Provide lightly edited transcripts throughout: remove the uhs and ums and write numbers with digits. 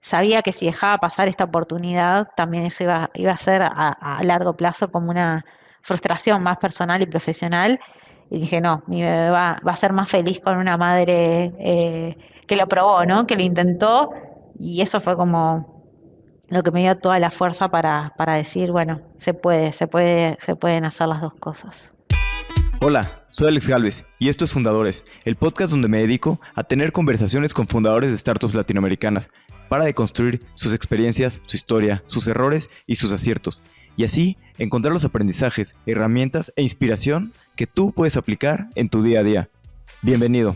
sabía que si dejaba pasar esta oportunidad, también eso iba a ser a largo plazo como una frustración más personal y profesional. Y dije, no, mi bebé va a ser más feliz con una madre que lo probó, ¿no? Que lo intentó. Y eso fue como lo que me dio toda la fuerza para decir, bueno, se pueden hacer las dos cosas. Hola, soy Alex Galvez y esto es Fundadores, el podcast donde me dedico a tener conversaciones con fundadores de startups latinoamericanas para deconstruir sus experiencias, su historia, sus errores y sus aciertos, y así encontrar los aprendizajes, herramientas e inspiración que tú puedes aplicar en tu día a día. Bienvenido.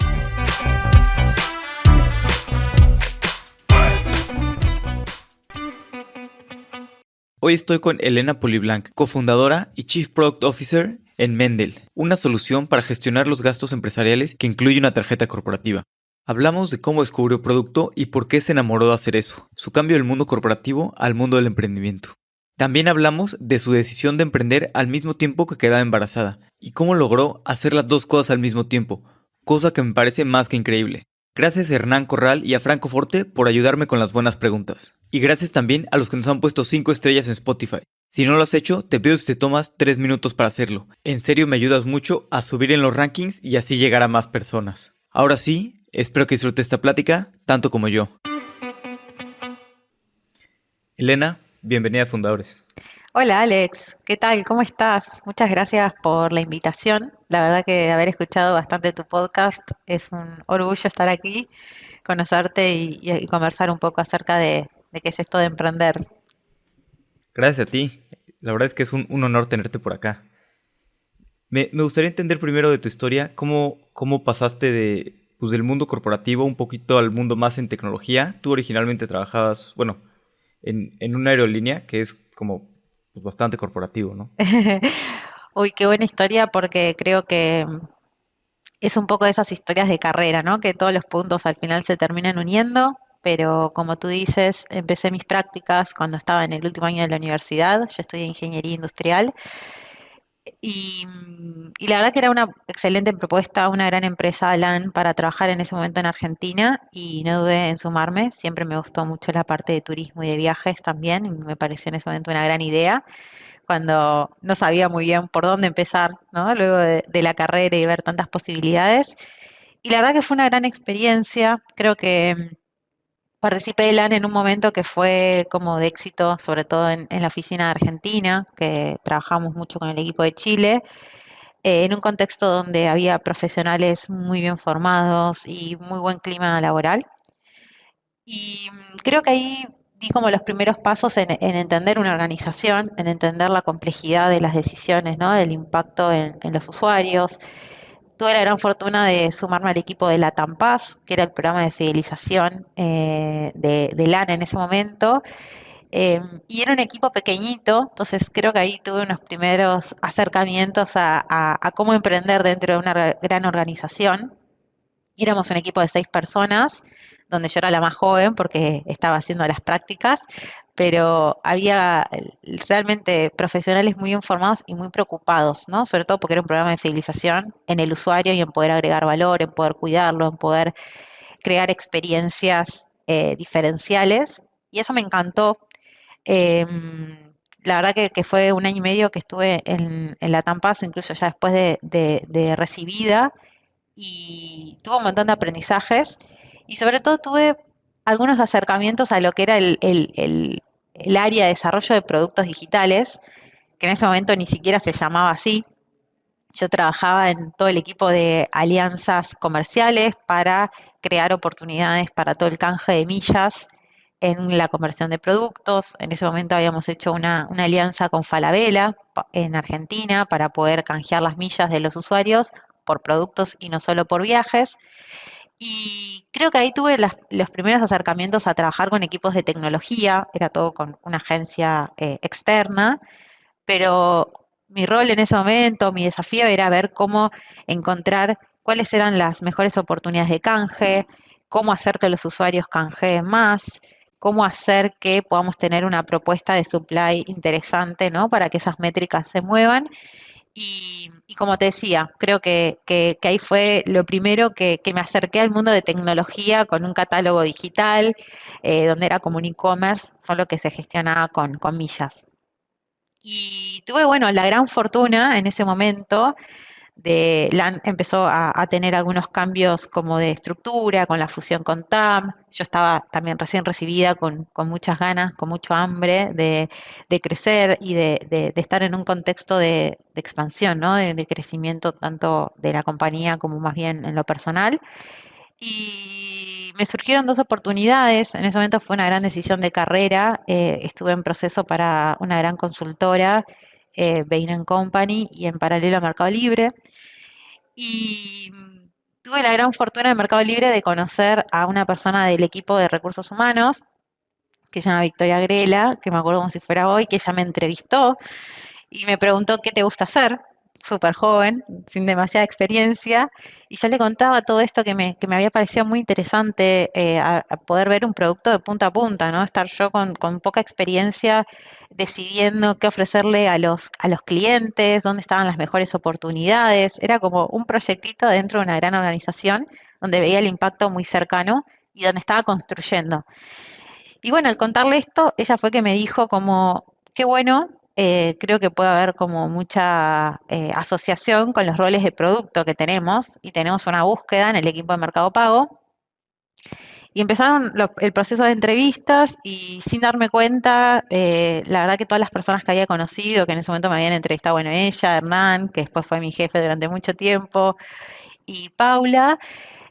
Hoy estoy con Elena Poliblanc, cofundadora y Chief Product Officer en Mendel, una solución para gestionar los gastos empresariales que incluye una tarjeta corporativa. Hablamos de cómo descubrió producto y por qué se enamoró de hacer eso, su cambio del mundo corporativo al mundo del emprendimiento. También hablamos de su decisión de emprender al mismo tiempo que quedaba embarazada y cómo logró hacer las dos cosas al mismo tiempo, cosa que me parece más que increíble. Gracias a Hernán Corral y a Franco Forte por ayudarme con las buenas preguntas. Y gracias también a los que nos han puesto 5 estrellas en Spotify. Si no lo has hecho, te pido si te tomas 3 minutos para hacerlo. En serio me ayudas mucho a subir en los rankings y así llegar a más personas. Ahora sí, espero que disfrutes esta plática tanto como yo. Elena, bienvenida a Fundadores. Hola Alex, ¿qué tal? ¿Cómo estás? Muchas gracias por la invitación. La verdad que haber escuchado bastante tu podcast es un orgullo estar aquí, conocerte y conversar un poco acerca de qué es esto de emprender. Gracias a ti. La verdad es que es un honor tenerte por acá. Me gustaría entender primero de tu historia cómo pasaste del mundo corporativo un poquito al mundo más en tecnología. Tú originalmente trabajabas, bueno, en una aerolínea que es como pues, bastante corporativo, ¿no? Uy, qué buena historia porque creo que es un poco de esas historias de carrera, ¿no? Que todos los puntos al final se terminan uniendo, pero como tú dices, empecé mis prácticas cuando estaba en el último año de la universidad. Yo estudié ingeniería industrial. Y la verdad que era una excelente propuesta, una gran empresa, LAN, para trabajar en ese momento en Argentina y no dudé en sumarme. Siempre me gustó mucho la parte de turismo y de viajes también y me pareció en ese momento una gran idea cuando no sabía muy bien por dónde empezar, ¿no? Luego de la carrera y ver tantas posibilidades. Y la verdad que fue una gran experiencia. Creo que participé de LAN en un momento que fue como de éxito, sobre todo en la oficina de Argentina, que trabajamos mucho con el equipo de Chile en un contexto donde había profesionales muy bien formados y muy buen clima laboral. Y creo que ahí di como los primeros pasos en entender una organización, en entender la complejidad de las decisiones, ¿no? Del impacto en los usuarios. Tuve la gran fortuna de sumarme al equipo de la Tampaz, que era el programa de fidelización de LAN en ese momento, y era un equipo pequeñito, entonces creo que ahí tuve unos primeros acercamientos a cómo emprender dentro de una gran organización. Éramos un equipo de 6 personas, donde yo era la más joven porque estaba haciendo las prácticas, pero había realmente profesionales muy informados y muy preocupados, ¿no? Sobre todo porque era un programa de fidelización en el usuario y en poder agregar valor, en poder cuidarlo, en poder crear experiencias diferenciales. Y eso me encantó. La verdad que fue un año y medio que estuve en la Tampaz, incluso ya después de recibida, y tuve un montón de aprendizajes y sobre todo tuve algunos acercamientos a lo que era el área de desarrollo de productos digitales, que en ese momento ni siquiera se llamaba así. Yo trabajaba en todo el equipo de alianzas comerciales para crear oportunidades para todo el canje de millas en la conversión de productos. En ese momento habíamos hecho una alianza con Falabella en Argentina para poder canjear las millas de los usuarios por productos y no solo por viajes. Y creo que ahí tuve los primeros acercamientos a trabajar con equipos de tecnología, era todo con una agencia externa, pero mi rol en ese momento, mi desafío era ver cómo encontrar cuáles eran las mejores oportunidades de canje, cómo hacer que los usuarios canjeen más, cómo hacer que podamos tener una propuesta de supply interesante, ¿no? Para que esas métricas se muevan. Y como te decía, creo que ahí fue lo primero que me acerqué al mundo de tecnología con un catálogo digital, donde era como un e-commerce, solo que se gestionaba con millas. Y tuve, bueno, la gran fortuna en ese momento LAN empezó a tener algunos cambios como de estructura, con la fusión con TAM. Yo estaba también recién recibida con muchas ganas, con mucho hambre de crecer y de estar en un contexto de expansión, ¿no? De crecimiento tanto de la compañía como más bien en lo personal. Y me surgieron dos oportunidades. En ese momento fue una gran decisión de carrera. Estuve en proceso para una gran consultora, Bain Company, y en paralelo a Mercado Libre. Y tuve la gran fortuna en Mercado Libre de conocer a una persona del equipo de recursos humanos, que se llama Victoria Grela, que me acuerdo como si fuera hoy, que ella me entrevistó y me preguntó qué te gusta hacer, súper joven, sin demasiada experiencia, y yo le contaba todo esto que me había parecido muy interesante, a poder ver un producto de punta a punta, ¿no? Estar yo con poca experiencia decidiendo qué ofrecerle a los clientes, dónde estaban las mejores oportunidades. Era como un proyectito dentro de una gran organización donde veía el impacto muy cercano y donde estaba construyendo. Y bueno, al contarle esto, ella fue que me dijo como, qué bueno, creo que puede haber como mucha asociación con los roles de producto que tenemos y tenemos una búsqueda en el equipo de Mercado Pago. Y empezaron el proceso de entrevistas y sin darme cuenta, la verdad que todas las personas que había conocido, que en ese momento me habían entrevistado, bueno, ella, Hernán, que después fue mi jefe durante mucho tiempo, y Paula,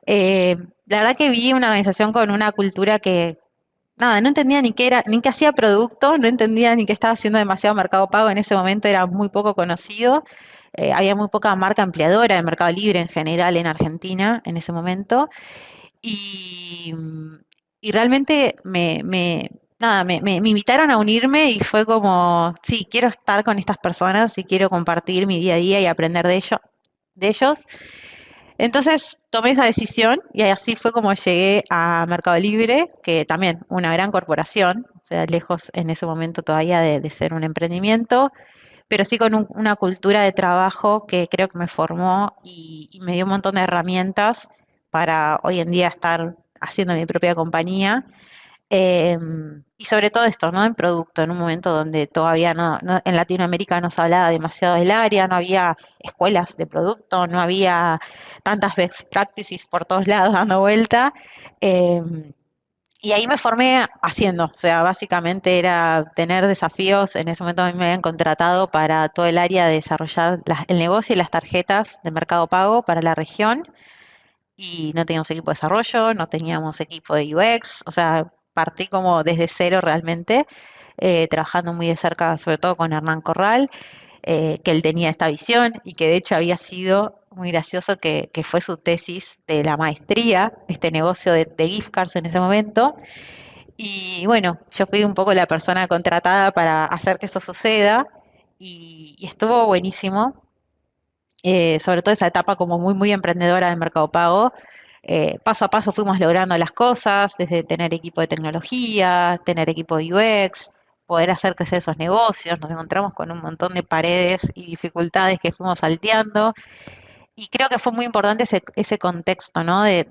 eh, la verdad que vi una organización con una cultura que nada, no entendía ni qué era, ni qué hacía producto, no entendía ni qué estaba haciendo demasiado Mercado Pago. En ese momento era muy poco conocido. Había muy poca marca empleadora de Mercado Libre en general en Argentina en ese momento. Y, y realmente nada, me invitaron a unirme y fue como, sí, quiero estar con estas personas y quiero compartir mi día a día y aprender de ellos. Entonces tomé esa decisión y así fue como llegué a Mercado Libre, que también una gran corporación, o sea, lejos en ese momento todavía de ser un emprendimiento, pero sí con una cultura de trabajo que creo que me formó y me dio un montón de herramientas para hoy en día estar haciendo mi propia compañía. Y sobre todo esto, ¿no? En producto, en un momento donde todavía en Latinoamérica no se hablaba demasiado del área, no había escuelas de producto, no había tantas best practices por todos lados dando vuelta. em, y ahí me formé haciendo, o sea, básicamente era tener desafíos. En ese momento a mí me habían contratado para todo el área de desarrollar el negocio y las tarjetas de Mercado Pago para la región y no teníamos equipo de desarrollo, no teníamos equipo de UX, o sea, partí como desde cero realmente, trabajando muy de cerca, sobre todo con Hernán Corral, que él tenía esta visión y que de hecho había sido muy gracioso que fue su tesis de la maestría, este negocio de gift cards en ese momento. Y bueno, yo fui un poco la persona contratada para hacer que eso suceda y estuvo buenísimo, sobre todo esa etapa como muy, muy emprendedora del Mercado Pago. Paso a paso fuimos logrando las cosas, desde tener equipo de tecnología, tener equipo de UX, poder hacer crecer esos negocios. Nos encontramos con un montón de paredes y dificultades que fuimos salteando. Y creo que fue muy importante ese contexto, ¿no? De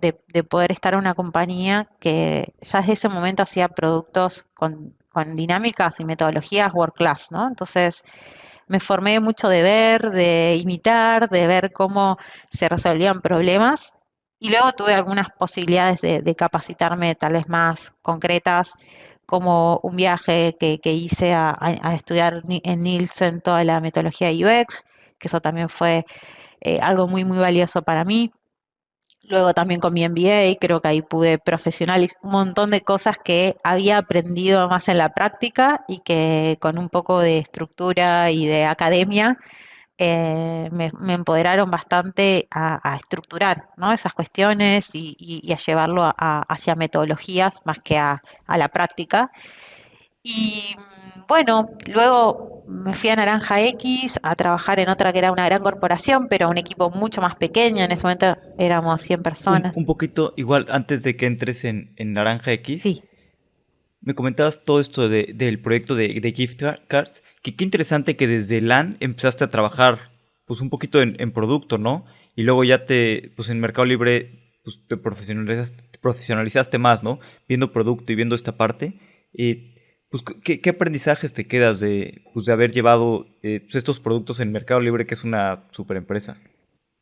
poder estar en una compañía que ya desde ese momento hacía productos con dinámicas y metodologías world class, ¿no? Entonces, me formé mucho de ver, de imitar, de ver cómo se resolvían problemas y luego tuve algunas posibilidades de capacitarme tal vez más concretas, como un viaje que hice a estudiar en Nielsen toda la metodología de UX, que eso también fue algo muy, muy valioso para mí. Luego también con mi MBA, creo que ahí pude profesionalizar un montón de cosas que había aprendido más en la práctica y que con un poco de estructura y de academia me empoderaron bastante a estructurar, ¿no? Esas cuestiones y a llevarlo hacia metodologías más que a la práctica. Y bueno, luego me fui a Naranja X a trabajar en otra que era una gran corporación, pero un equipo mucho más pequeño. En ese momento éramos 100 Un, personas. un poquito, igual, antes de que entres en Naranja X, Sí, me comentabas todo esto del proyecto de gift cards, que qué interesante que desde LAN empezaste a trabajar pues un poquito en producto, ¿no? Y luego ya pues en Mercado Libre, pues te profesionalizaste más, ¿no? Viendo producto y viendo esta parte. Pues, ¿qué aprendizajes te quedas pues, de haber llevado pues, estos productos en Mercado Libre, que es una super empresa?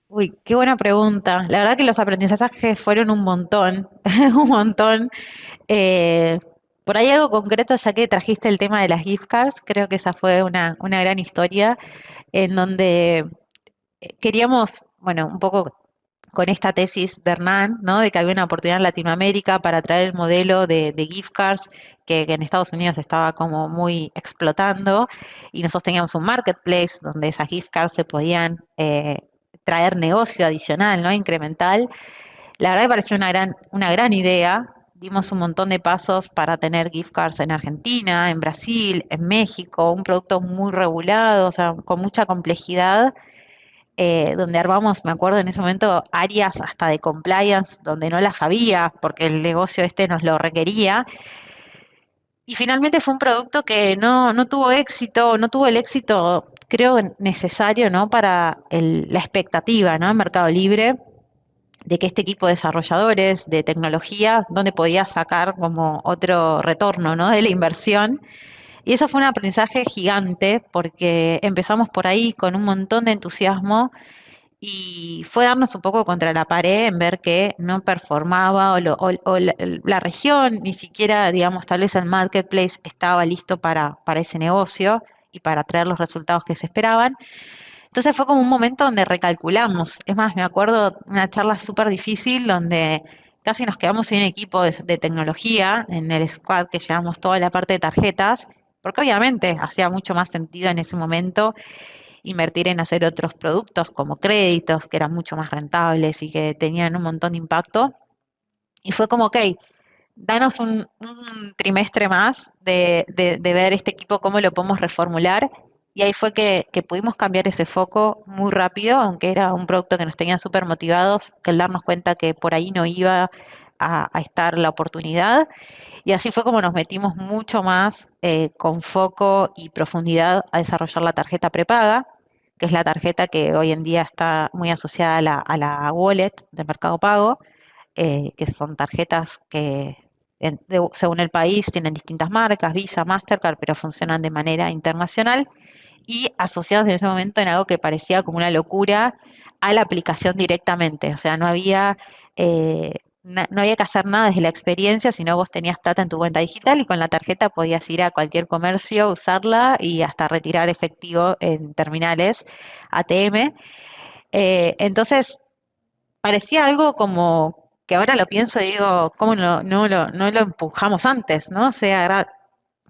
Uy, qué buena pregunta. La verdad que los aprendizajes fueron un montón, un montón. Eh, por ahí algo concreto, ya que trajiste el tema de las gift cards, creo que esa fue una gran historia en donde queríamos, bueno, un poco con esta tesis de Hernán, ¿no? De que había una oportunidad en Latinoamérica para traer el modelo de gift cards que en Estados Unidos estaba como muy explotando y nosotros teníamos un marketplace donde esas gift cards se podían traer negocio adicional, ¿no? Incremental. La verdad me pareció una gran idea. Dimos un montón de pasos para tener gift cards en Argentina, en Brasil, en México, un producto muy regulado, o sea, con mucha complejidad donde armamos, me acuerdo en ese momento, áreas hasta de compliance, donde no las había, porque el negocio este nos lo requería. Y finalmente fue un producto que no tuvo éxito, no tuvo el éxito, creo, necesario, ¿no? Para la expectativa, ¿no? En Mercado Libre, de que este equipo de desarrolladores de tecnología, donde podía sacar como otro retorno, ¿no? De la inversión. Y eso fue un aprendizaje gigante porque empezamos por ahí con un montón de entusiasmo y fue darnos un poco contra la pared en ver que no performaba o la región, ni siquiera, digamos, tal vez el marketplace estaba listo para ese negocio y para traer los resultados que se esperaban. Entonces fue como un momento donde recalculamos. Es más, me acuerdo una charla súper difícil donde casi nos quedamos sin equipo de tecnología en el squad que llevamos toda la parte de tarjetas, porque obviamente hacía mucho más sentido en ese momento invertir en hacer otros productos como créditos, que eran mucho más rentables y que tenían un montón de impacto. Y fue como, ok, danos un trimestre más de ver este equipo, cómo lo podemos reformular. Y ahí fue que pudimos cambiar ese foco muy rápido, aunque era un producto que nos tenía súper motivados, el darnos cuenta que por ahí no iba a estar la oportunidad. Y así fue como nos metimos mucho más con foco y profundidad a desarrollar la tarjeta prepaga, que es la tarjeta que hoy en día está muy asociada a la wallet de Mercado Pago, que son tarjetas que según el país tienen distintas marcas, Visa, Mastercard, pero funcionan de manera internacional y asociados en ese momento en algo que parecía como una locura a la aplicación directamente. O sea, no había que hacer nada desde la experiencia, sino vos tenías plata en tu cuenta digital y con la tarjeta podías ir a cualquier comercio, usarla y hasta retirar efectivo en terminales ATM. Entonces, parecía algo como que ahora lo pienso y digo, ¿cómo no lo empujamos antes, ¿no? O sea,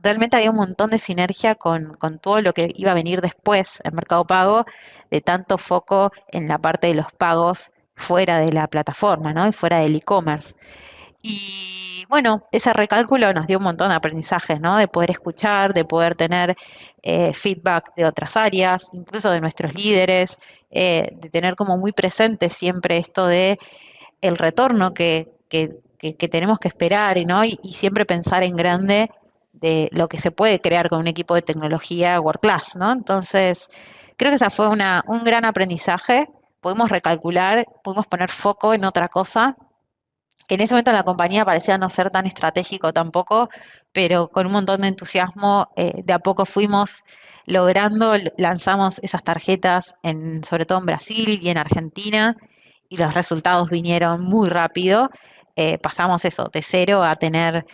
realmente había un montón de sinergia con todo lo que iba a venir después en Mercado Pago, de tanto foco en la parte de los pagos fuera de la plataforma, ¿no? Y fuera del e-commerce. Y bueno, ese recálculo nos dio un montón de aprendizajes, ¿no? De poder escuchar, de poder tener feedback de otras áreas, incluso de nuestros líderes, de tener como muy presente siempre esto de el retorno que tenemos que esperar, ¿no? Y siempre pensar en grande de lo que se puede crear con un equipo de tecnología world class, ¿no? Entonces, creo que esa fue un gran aprendizaje. Pudimos recalcular, pudimos poner foco en otra cosa, que en ese momento en la compañía parecía no ser tan estratégico tampoco, pero con un montón de entusiasmo, de a poco fuimos logrando, lanzamos esas tarjetas sobre todo en Brasil y en Argentina, y los resultados vinieron muy rápido. Pasamos eso, de cero a tener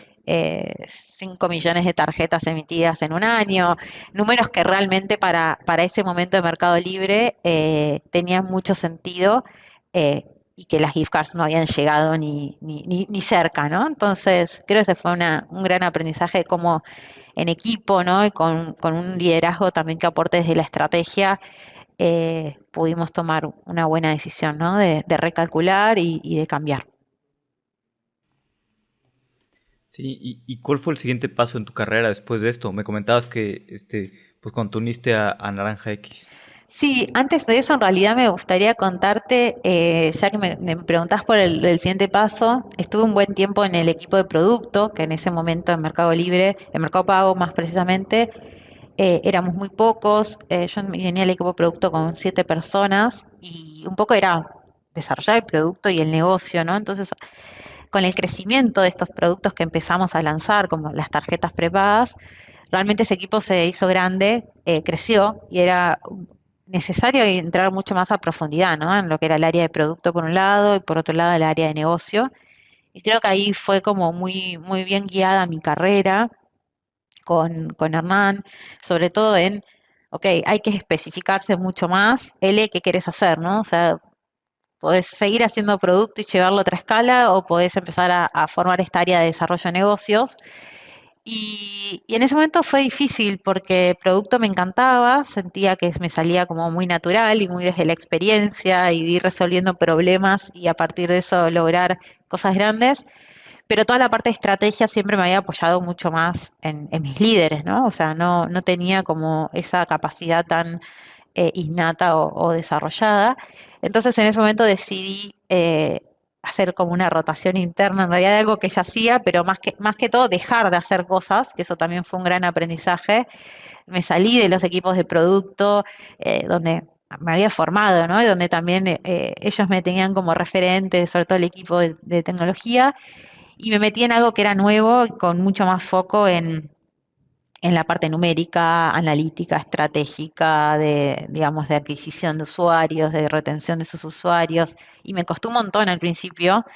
5 millones de tarjetas emitidas en un año, números que realmente para ese momento de Mercado Libre tenían mucho sentido. Y que las gift cards no habían llegado ni cerca, ¿no? Entonces, creo que ese fue un gran aprendizaje como en equipo, ¿no? Y con un liderazgo también que aporte desde la estrategia, pudimos tomar una buena decisión, ¿no? De recalcular y de cambiar. Sí, ¿y cuál fue el siguiente paso en tu carrera después de esto? Me comentabas que, pues cuando te uniste a Naranja X. Sí, antes de eso en realidad me gustaría contarte, ya que me preguntás por el siguiente paso, estuve un buen tiempo en el equipo de producto, que en ese momento en Mercado Libre, en Mercado Pago más precisamente, éramos muy pocos, yo tenía el equipo de producto con 7 personas y un poco era desarrollar el producto y el negocio, ¿no? Entonces, con el crecimiento de estos productos que empezamos a lanzar, como las tarjetas prepagas, realmente ese equipo se hizo grande, creció y era necesario entrar mucho más a profundidad, ¿no? En lo que era el área de producto por un lado y por otro lado el área de negocio. Y creo que ahí fue como muy bien guiada mi carrera con Hernán, sobre todo en, ok, hay que especificarse mucho más, L, ¿qué querés hacer, no? O sea, podés seguir haciendo producto y llevarlo a otra escala o podés empezar a formar esta área de desarrollo de negocios. Y en ese momento fue difícil porque producto me encantaba, sentía que me salía como muy natural y muy desde la experiencia y de ir resolviendo problemas y a partir de eso lograr cosas grandes, pero toda la parte de estrategia siempre me había apoyado mucho más en mis líderes, ¿no? O sea, no tenía como esa capacidad tan innata o desarrollada. Entonces en ese momento decidí hacer como una rotación interna, en realidad de algo que ya hacía, pero más que todo dejar de hacer cosas, que eso también fue un gran aprendizaje. Me salí de los equipos de producto, donde me había formado, ¿no? Y donde también ellos me tenían como referente, sobre todo el equipo de tecnología, y me metí en algo que era nuevo, con mucho más foco en la parte numérica, analítica, estratégica, de, digamos, de adquisición de usuarios, de retención de sus usuarios, y me costó un montón al principio,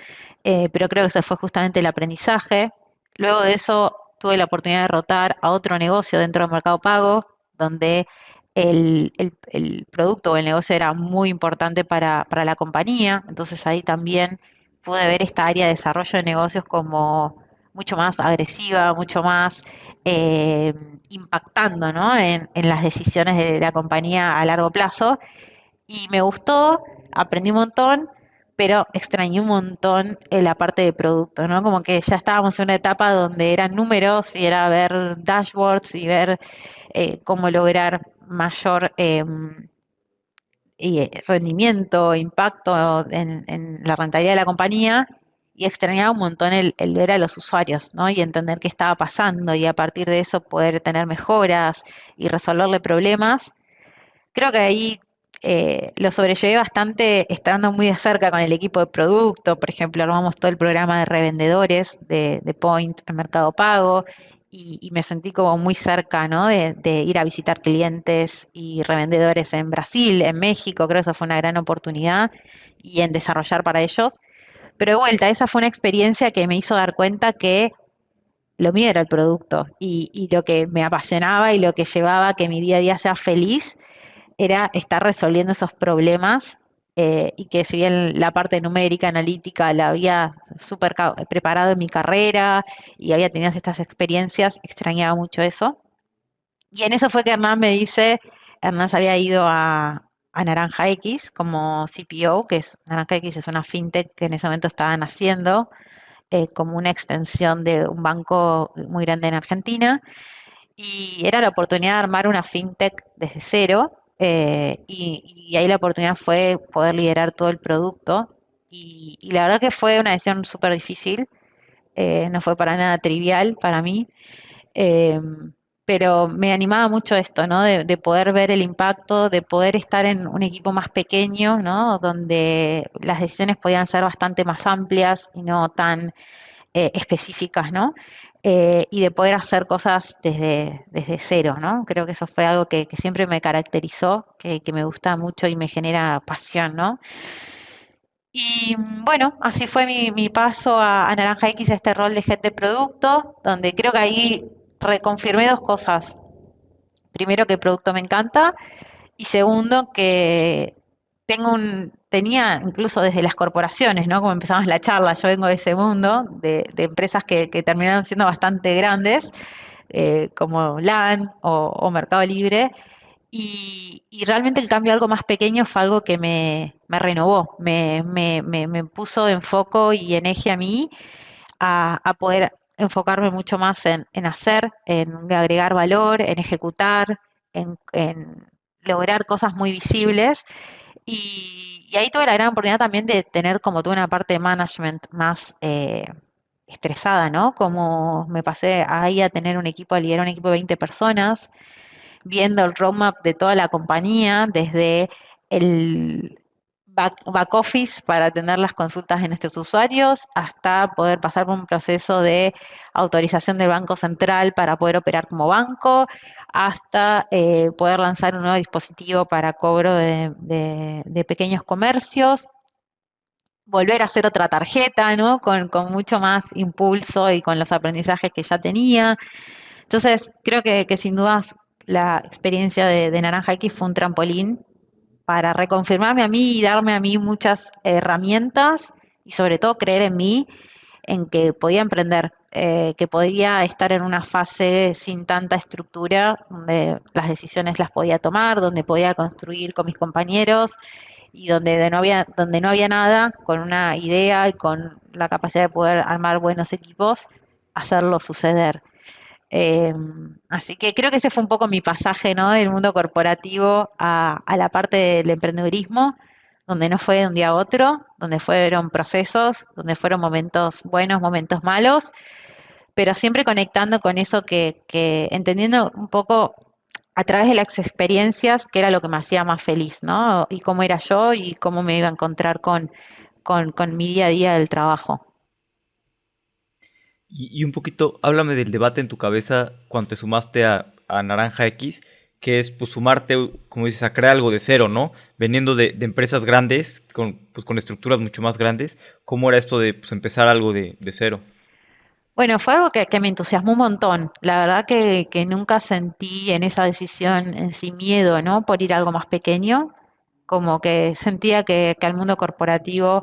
pero creo que ese fue justamente el aprendizaje. Luego de eso tuve la oportunidad de rotar a otro negocio dentro del Mercado Pago, donde el producto o el negocio era muy importante para la compañía, entonces ahí también pude ver esta área de desarrollo de negocios como mucho más agresiva, mucho más eh, impactando, ¿no? En las decisiones de la compañía a largo plazo. Y me gustó, aprendí un montón, pero extrañé un montón la parte de producto, ¿no? Como que ya estábamos en una etapa donde eran números y era ver dashboards y ver cómo lograr mayor rendimiento, impacto en la rentabilidad de la compañía y extrañaba un montón el ver a los usuarios, ¿no? Y entender qué estaba pasando y a partir de eso poder tener mejoras y resolverle problemas. Creo que ahí lo sobrellevé bastante estando muy de cerca con el equipo de producto. Por ejemplo, armamos todo el programa de revendedores de Point en Mercado Pago y me sentí como muy cerca, ¿no? De ir a visitar clientes y revendedores en Brasil, en México. Creo que eso fue una gran oportunidad y en desarrollar para ellos. Pero de vuelta, esa fue una experiencia que me hizo dar cuenta que lo mío era el producto y lo que me apasionaba y lo que llevaba a que mi día a día sea feliz era estar resolviendo esos problemas y que si bien la parte numérica, analítica, la había súper preparado en mi carrera y había tenido estas experiencias, extrañaba mucho eso. Y en eso fue que Hernán me dice, Hernán se había ido a Naranja X como CPO, que es Naranja X es una fintech que en ese momento estaban haciendo como una extensión de un banco muy grande en Argentina y era la oportunidad de armar una fintech desde cero y ahí la oportunidad fue poder liderar todo el producto y la verdad que fue una decisión súper difícil, no fue para nada trivial para mí, eh, pero me animaba mucho esto, ¿no? De poder ver el impacto, de poder estar en un equipo más pequeño, ¿no? Donde las decisiones podían ser bastante más amplias y no tan específicas, ¿no? Y de poder hacer cosas desde cero, ¿no? Creo que eso fue algo que siempre me caracterizó, que me gusta mucho y me genera pasión, ¿no? Y bueno, así fue mi paso a Naranja X, a este rol de head de producto, donde creo que ahí reconfirmé dos cosas. Primero, que el producto me encanta y segundo, que tenía incluso desde las corporaciones, ¿no? Como empezamos la charla, yo vengo de ese mundo, de empresas que terminaron siendo bastante grandes, como LAN o Mercado Libre, y realmente el cambio a algo más pequeño fue algo que me renovó, me puso en foco y en eje a mí a poder enfocarme mucho más en hacer, en agregar valor, en ejecutar, en lograr cosas muy visibles y ahí tuve la gran oportunidad también de tener como toda una parte de management más estresada, ¿no? Como me pasé ahí a tener un equipo, a liderar un equipo de 20 personas, viendo el roadmap de toda la compañía, desde el back office para atender las consultas de nuestros usuarios, hasta poder pasar por un proceso de autorización del Banco Central para poder operar como banco, hasta poder lanzar un nuevo dispositivo para cobro de pequeños comercios, volver a hacer otra tarjeta, ¿no? Con mucho más impulso y con los aprendizajes que ya tenía. Entonces, creo que sin dudas la experiencia de Naranja X fue un trampolín para reconfirmarme a mí y darme a mí muchas herramientas y sobre todo creer en mí, en que podía emprender, que podía estar en una fase sin tanta estructura, donde las decisiones las podía tomar, donde podía construir con mis compañeros y donde no había nada, con una idea y con la capacidad de poder armar buenos equipos, hacerlo suceder. Eh, Así que creo que ese fue un poco mi pasaje, ¿no? Del mundo corporativo a la parte del emprendedurismo, donde no fue de un día a otro, donde fueron procesos, donde fueron momentos buenos, momentos malos, pero siempre conectando con eso que entendiendo un poco a través de las experiencias, que era lo que me hacía más feliz, ¿no? Y cómo era yo y cómo me iba a encontrar con mi día a día del trabajo. Y un poquito, háblame del debate en tu cabeza cuando te sumaste a Naranja X, que es pues sumarte, como dices, a crear algo de cero, ¿no? Veniendo de empresas grandes, pues, con estructuras mucho más grandes, ¿cómo era esto de pues, empezar algo de cero? Bueno, fue algo que me entusiasmó un montón. La verdad que nunca sentí en esa decisión en sí miedo, ¿no? Por ir a algo más pequeño. Como que sentía que al mundo corporativo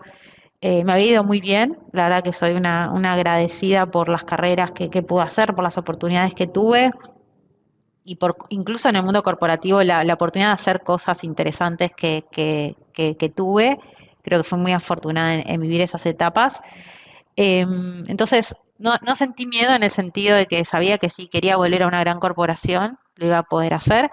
me había ido muy bien. La verdad que soy una agradecida por las carreras que pude hacer, por las oportunidades que tuve y por incluso en el mundo corporativo la oportunidad de hacer cosas interesantes que tuve. Creo que fui muy afortunada en vivir esas etapas. Entonces, no sentí miedo en el sentido de que sabía que si quería volver a una gran corporación, lo iba a poder hacer,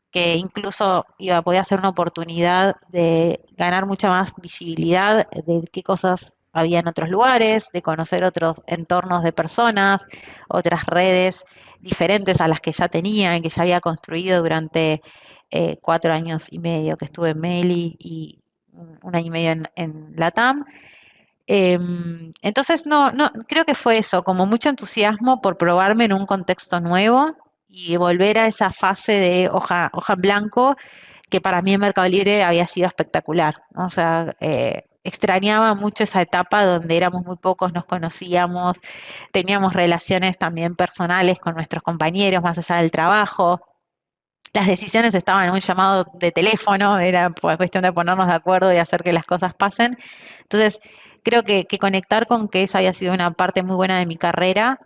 que incluso iba a poder ser una oportunidad de ganar mucha más visibilidad de qué cosas había en otros lugares, de conocer otros entornos de personas, otras redes diferentes a las que ya tenía y que ya había construido durante 4 años y medio que estuve en Meli y un año y medio en Latam. Entonces, no, creo que fue eso, como mucho entusiasmo por probarme en un contexto nuevo y volver a esa fase de hoja en blanco que para mí en Mercado Libre había sido espectacular, ¿no? O sea, extrañaba mucho esa etapa donde éramos muy pocos, nos conocíamos, teníamos relaciones también personales con nuestros compañeros más allá del trabajo. Las decisiones estaban en un llamado de teléfono, era cuestión de ponernos de acuerdo y hacer que las cosas pasen. Entonces, creo que conectar con que esa había sido una parte muy buena de mi carrera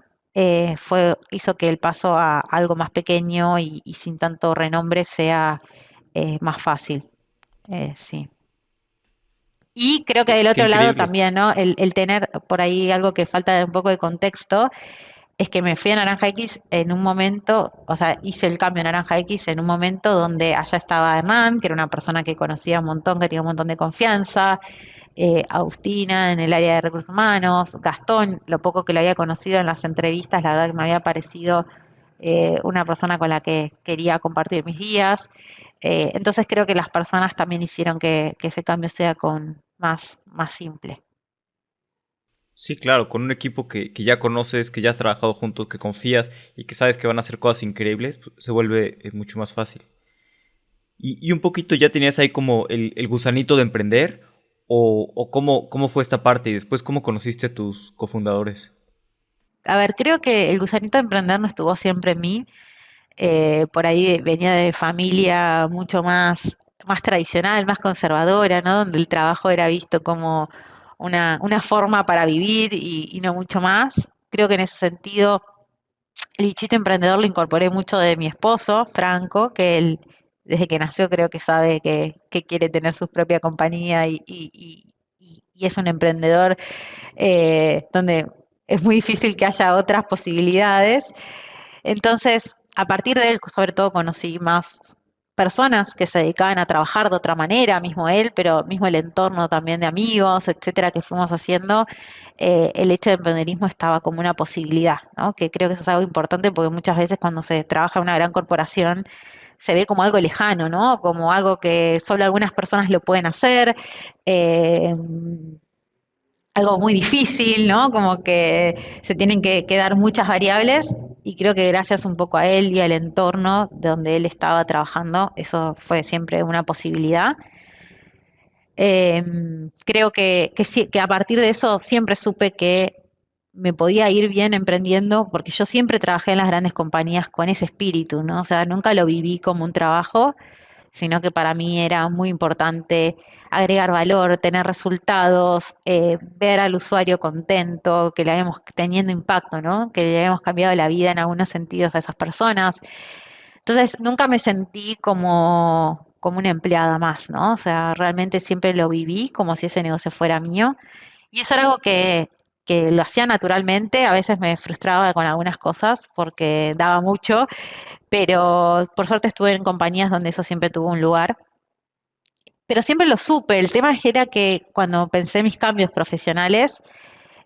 hizo que el paso a algo más pequeño y sin tanto renombre sea más fácil. Sí. Y creo que del Qué otro lado increíble. también, ¿no? El tener por ahí algo que falta un poco de contexto es que me fui a Naranja X en un momento, o sea, hice el cambio a Naranja X en un momento donde allá estaba Hernán, que era una persona que conocía un montón, que tenía un montón de confianza, Agustina en el área de recursos humanos, Gastón, lo poco que lo había conocido en las entrevistas, la verdad que me había parecido una persona con la que quería compartir mis días. Entonces creo que las personas también hicieron que ese cambio sea con más simple. Sí, claro, con un equipo que ya conoces, que ya has trabajado juntos, que confías y que sabes que van a hacer cosas increíbles, pues, se vuelve mucho más fácil. Y un poquito ya tenías ahí como el gusanito de emprender, o cómo fue esta parte y después cómo conociste a tus cofundadores. A ver, creo que el gusanito de emprender no estuvo siempre en mí. Por ahí venía de familia mucho más tradicional, más conservadora, ¿no? Donde el trabajo era visto como una forma para vivir y no mucho más. Creo que en ese sentido el bichito emprendedor lo incorporé mucho de mi esposo, Franco, que él desde que nació creo que sabe que quiere tener su propia compañía y es un emprendedor donde es muy difícil que haya otras posibilidades. Entonces, a partir de él, sobre todo, conocí más personas que se dedicaban a trabajar de otra manera, mismo él, pero mismo el entorno también de amigos, etcétera, que fuimos haciendo, el hecho de emprenderismo estaba como una posibilidad, ¿no? Que creo que eso es algo importante porque muchas veces cuando se trabaja en una gran corporación se ve como algo lejano, ¿no? Como algo que solo algunas personas lo pueden hacer, eh, algo muy difícil, ¿no? Como que se tienen que dar muchas variables y creo que gracias un poco a él y al entorno donde él estaba trabajando, eso fue siempre una posibilidad. Eh, Creo que a partir de eso siempre supe que me podía ir bien emprendiendo, porque yo siempre trabajé en las grandes compañías con ese espíritu, ¿no? O sea, nunca lo viví como un trabajo, sino que para mí era muy importante agregar valor, tener resultados, ver al usuario contento, que le habíamos teniendo impacto, ¿no? Que le habíamos cambiado la vida en algunos sentidos a esas personas. Entonces, nunca me sentí como una empleada más, ¿no? O sea, realmente siempre lo viví como si ese negocio fuera mío. Y eso era algo que lo hacía naturalmente, a veces me frustraba con algunas cosas porque daba mucho, pero por suerte estuve en compañías donde eso siempre tuvo un lugar. Pero siempre lo supe, el tema era que cuando pensé en mis cambios profesionales,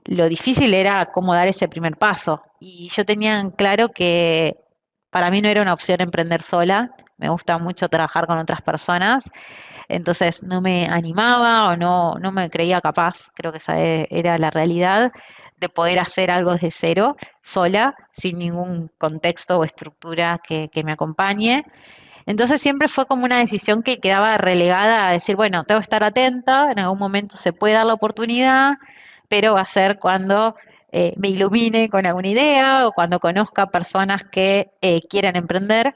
lo difícil era cómo dar ese primer paso. Y yo tenía en claro que para mí no era una opción emprender sola, me gusta mucho trabajar con otras personas, entonces no me animaba o no me creía capaz, creo que esa era la realidad, de poder hacer algo desde cero, sola, sin ningún contexto o estructura que me acompañe. Entonces siempre fue como una decisión que quedaba relegada a decir, bueno, tengo que estar atenta, en algún momento se puede dar la oportunidad, pero va a ser cuando me ilumine con alguna idea o cuando conozca personas que quieran emprender.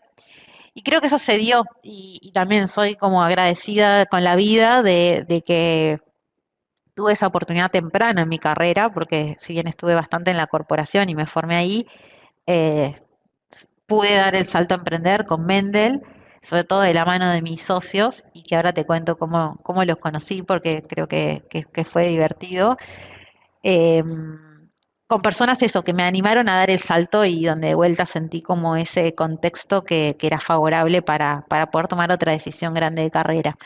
Y creo que eso se dio y también soy como agradecida con la vida de que tuve esa oportunidad temprana en mi carrera, porque si bien estuve bastante en la corporación y me formé ahí, eh, pude dar el salto a emprender con Mendel, sobre todo de la mano de mis socios, y que ahora te cuento cómo los conocí, porque creo que fue divertido. Eh, con personas eso, que me animaron a dar el salto y donde de vuelta sentí como ese contexto que era favorable para poder tomar otra decisión grande de carrera.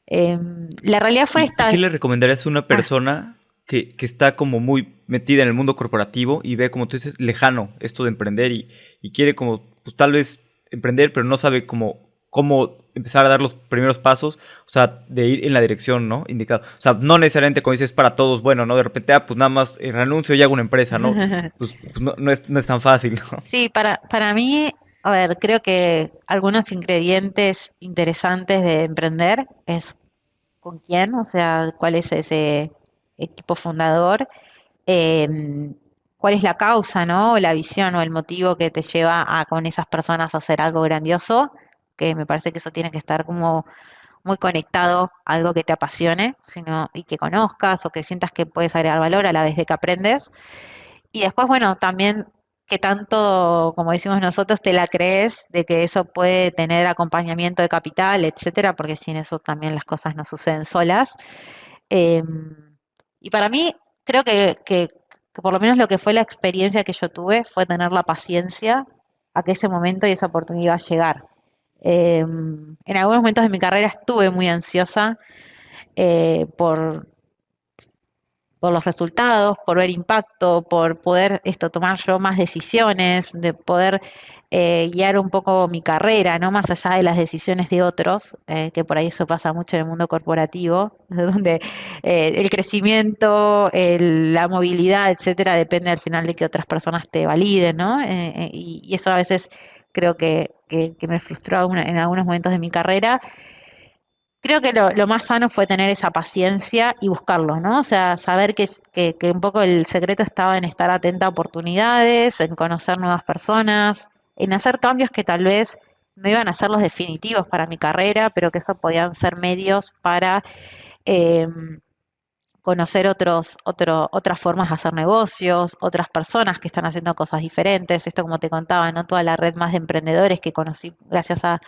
La realidad fue ¿Y qué esta. le recomendarías a una Ah, persona que está como muy metida en el mundo corporativo y ve, como tú dices, lejano esto de emprender y quiere como, pues tal vez emprender, pero no sabe cómo empezar a dar los primeros pasos, o sea, de ir en la dirección, ¿no? Indicado. O sea, no necesariamente como dices para todos, bueno, ¿no? De repente, pues nada más renuncio y hago una empresa, ¿no? Pues no es tan fácil, ¿no? sí, para mí, a ver, creo que algunos ingredientes interesantes de emprender es con quién, o sea, cuál es ese equipo fundador, em, cuál es la causa, ¿no? O la visión o el motivo que te lleva a con esas personas a hacer algo grandioso, que me parece que eso tiene que estar como muy conectado a algo que te apasione, sino, y que conozcas o que sientas que puedes agregar valor a la vez de que aprendes. Y después, bueno, también que tanto, como decimos nosotros, te la crees de que eso puede tener acompañamiento de capital, etcétera, porque sin eso también las cosas no suceden solas. Eh, y para mí, creo que por lo menos lo que fue la experiencia que yo tuve fue tener la paciencia a que ese momento y esa oportunidad iba a llegar. En algunos momentos de mi carrera estuve muy ansiosa eh, por, por los resultados, por ver impacto, por poder tomar yo más decisiones, de poder guiar un poco mi carrera, no más allá de las decisiones de otros, que por ahí eso pasa mucho en el mundo corporativo, donde el crecimiento, la movilidad, etcétera, depende al final de que otras personas te validen, ¿no? Y eso a veces creo que me frustró en algunos momentos de mi carrera. Creo que lo más sano fue tener esa paciencia y buscarlo, ¿no? O sea, saber que un poco el secreto estaba en estar atenta a oportunidades, en conocer nuevas personas, en hacer cambios que tal vez no iban a ser los definitivos para mi carrera, pero que eso podían ser medios para eh, conocer otras formas de hacer negocios, otras personas que están haciendo cosas diferentes. Esto, como te contaba, ¿no? Toda la red más de emprendedores que conocí gracias a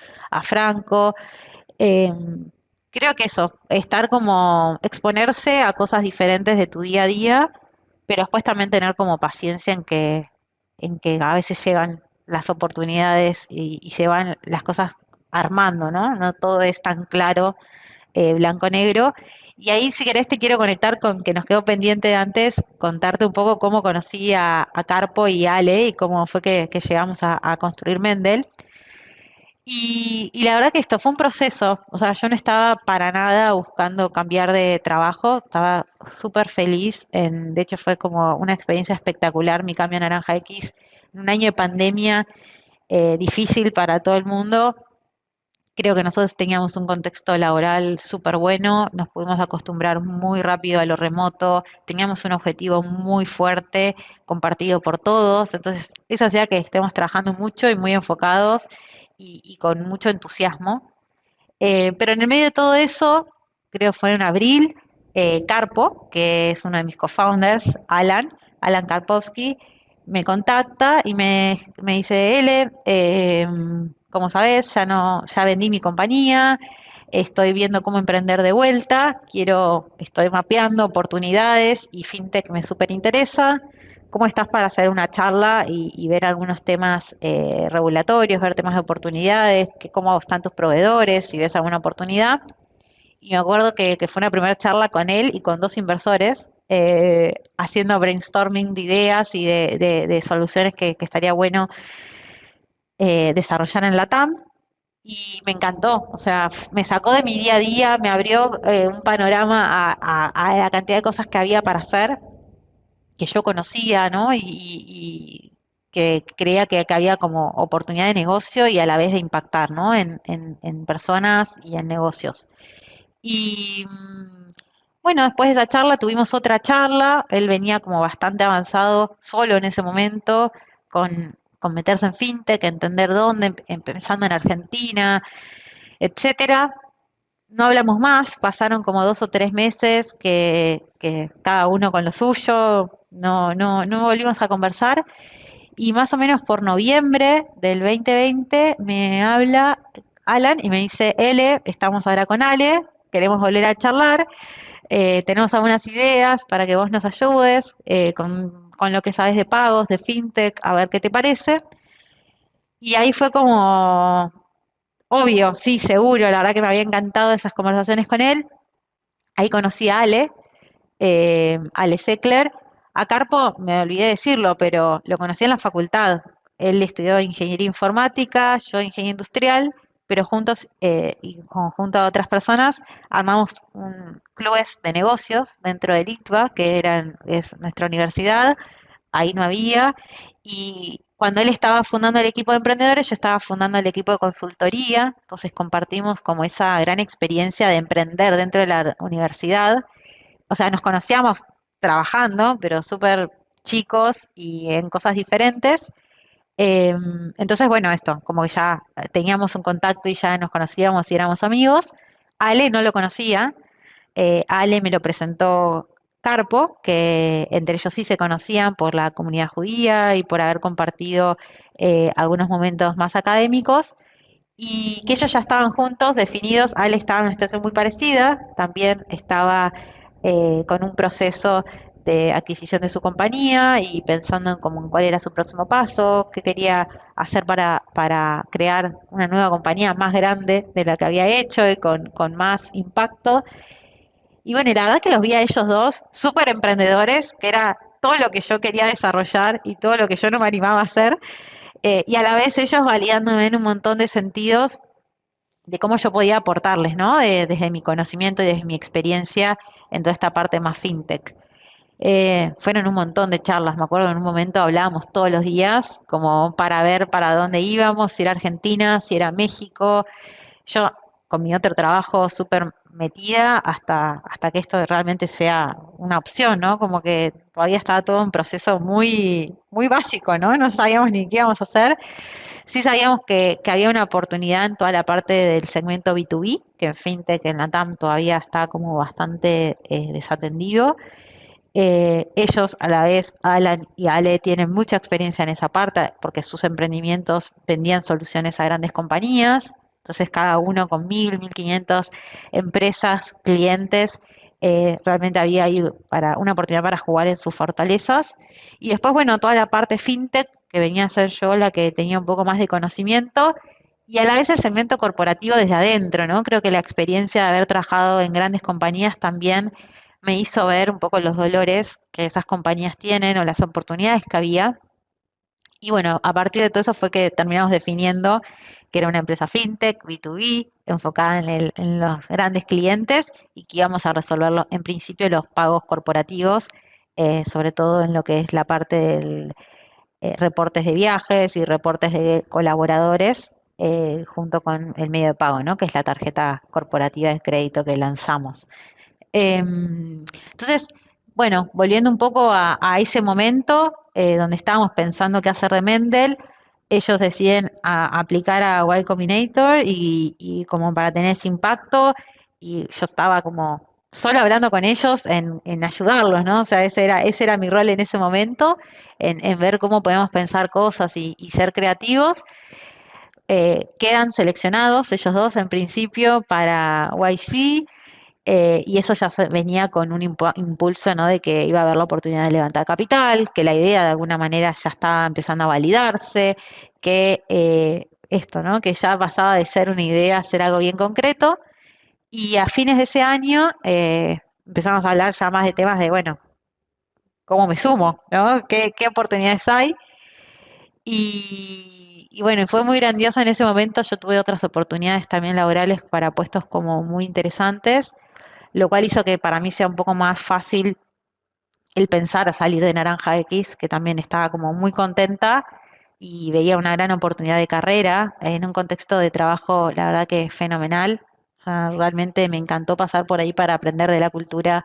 Franco. Eh, Creo que eso, estar como exponerse a cosas diferentes de tu día a día, pero después también tener como paciencia en que a veces llegan las oportunidades y se van las cosas armando, ¿no? No todo es tan claro, blanco-negro. Y ahí, si querés, te quiero conectar con que nos quedó pendiente de antes, contarte un poco cómo conocí a Carpo y a Ale y cómo fue que llegamos a construir Mendel. Y la verdad que esto fue un proceso, o sea, yo no estaba para nada buscando cambiar de trabajo, estaba súper feliz, de hecho fue como una experiencia espectacular mi cambio a Naranja X, en un año de pandemia difícil para todo el mundo. Creo que nosotros teníamos un contexto laboral súper bueno, nos pudimos acostumbrar muy rápido a lo remoto, teníamos un objetivo muy fuerte, compartido por todos, entonces eso hacía que estemos trabajando mucho y muy enfocados y con mucho entusiasmo. Pero en el medio de todo eso, creo que fue en abril, Carpo, que es uno de mis co-founders, Alan Karpovsky, me contacta y me dice, Ele, como sabes, ya no, ya vendí mi compañía, estoy viendo cómo emprender de vuelta, estoy mapeando oportunidades y fintech me súper interesa. ¿Cómo estás para hacer una charla y ver algunos temas regulatorios, ver temas de oportunidades, cómo están tus proveedores, si ves alguna oportunidad? Y me acuerdo que fue una primera charla con él y con dos inversores, haciendo brainstorming de ideas y de soluciones que estaría bueno desarrollar en la TAM. Y me encantó, o sea, me sacó de mi día a día, me abrió un panorama a la cantidad de cosas que había para hacer, que yo conocía, ¿no? Y que creía que había como oportunidad de negocio y a la vez de impactar, ¿no? En personas y en negocios. Y bueno, después de esa charla tuvimos otra charla, él venía como bastante avanzado solo en ese momento, con meterse en fintech, entender dónde, empezando en Argentina, etcétera. No hablamos más, pasaron como 2 o 3 meses que cada uno con lo suyo, no volvimos a conversar y más o menos por noviembre del 2020 me habla Alan y me dice, Ele, estamos ahora con Ale, queremos volver a charlar, tenemos algunas ideas para que vos nos ayudes con lo que sabes de pagos, de fintech, a ver qué te parece. Y ahí fue como, obvio, sí, seguro, la verdad que me había encantado esas conversaciones con él. Ahí conocí a Ale, Ale Seckler. A Carpo, me olvidé decirlo, pero lo conocí en la facultad. Él estudió ingeniería informática, yo ingeniería industrial, pero juntos y junto a otras personas armamos clubes de negocios dentro del ITBA, es nuestra universidad, ahí no había. Y cuando él estaba fundando el equipo de emprendedores, yo estaba fundando el equipo de consultoría, entonces compartimos como esa gran experiencia de emprender dentro de la universidad. O sea, nos conocíamos trabajando, pero súper chicos y en cosas diferentes. Eh, entonces, bueno, esto, como que ya teníamos un contacto y ya nos conocíamos y éramos amigos. Ale no lo conocía, Ale me lo presentó Carpo, que entre ellos sí se conocían por la comunidad judía y por haber compartido algunos momentos más académicos, y que ellos ya estaban juntos, definidos. Ale estaba en una situación muy parecida, también estaba con un proceso de adquisición de su compañía y pensando en, en cuál era su próximo paso, qué quería hacer para crear una nueva compañía más grande de la que había hecho y con más impacto. Y bueno, y la verdad que los vi a ellos dos súper emprendedores, que era todo lo que yo quería desarrollar y todo lo que yo no me animaba a hacer, y a la vez ellos validándome en un montón de sentidos de cómo yo podía aportarles, ¿no? Desde mi conocimiento y desde mi experiencia en toda esta parte más fintech. Fueron un montón de charlas, me acuerdo en un momento hablábamos todos los días como para ver para dónde íbamos, si era Argentina, si era México. Yo con mi otro trabajo súper metida hasta que esto realmente sea una opción, ¿no? Como que todavía estaba todo un proceso muy, muy básico, ¿no? No sabíamos ni qué íbamos a hacer. Sí sabíamos que había una oportunidad en toda la parte del segmento B2B, que en FinTech, en la TAM todavía está como bastante desatendido. Ellos a la vez, Alan y Ale, tienen mucha experiencia en esa parte porque sus emprendimientos vendían soluciones a grandes compañías. Entonces cada uno con 1.000, 1.500 empresas, clientes, realmente había ahí una oportunidad para jugar en sus fortalezas. Y después, bueno, toda la parte fintech, que venía a ser yo la que tenía un poco más de conocimiento, y a la vez el segmento corporativo desde adentro, ¿no? Creo que la experiencia de haber trabajado en grandes compañías también me hizo ver un poco los dolores que esas compañías tienen o las oportunidades que había. Y bueno, a partir de todo eso fue que terminamos definiendo que era una empresa fintech, B2B, enfocada en los grandes clientes y que íbamos a resolver en principio los pagos corporativos, sobre todo en lo que es la parte del reportes de viajes y reportes de colaboradores, junto con el medio de pago, ¿no? Que es la tarjeta corporativa de crédito que lanzamos. Entonces, bueno, volviendo un poco a ese momento donde estábamos pensando qué hacer de Mendel, ellos deciden aplicar a Y Combinator y como para tener ese impacto, y yo estaba como solo hablando con ellos en ayudarlos, ¿no? O sea, ese era mi rol en ese momento, en ver cómo podemos pensar cosas y ser creativos. Quedan seleccionados ellos dos en principio para YC, y eso ya venía con un impulso, ¿no? De que iba a haber la oportunidad de levantar capital, que la idea de alguna manera ya estaba empezando a validarse, que esto, ¿no? Que ya pasaba de ser una idea a ser algo bien concreto. Y a fines de ese año empezamos a hablar ya más de temas de, bueno, ¿cómo me sumo? ¿No? ¿Qué oportunidades hay? Y bueno, fue muy grandioso en ese momento. Yo tuve otras oportunidades también laborales para puestos como muy interesantes, lo cual hizo que para mí sea un poco más fácil el pensar a salir de Naranja X, que también estaba como muy contenta y veía una gran oportunidad de carrera en un contexto de trabajo, la verdad que fenomenal. O sea, realmente me encantó pasar por ahí para aprender de la cultura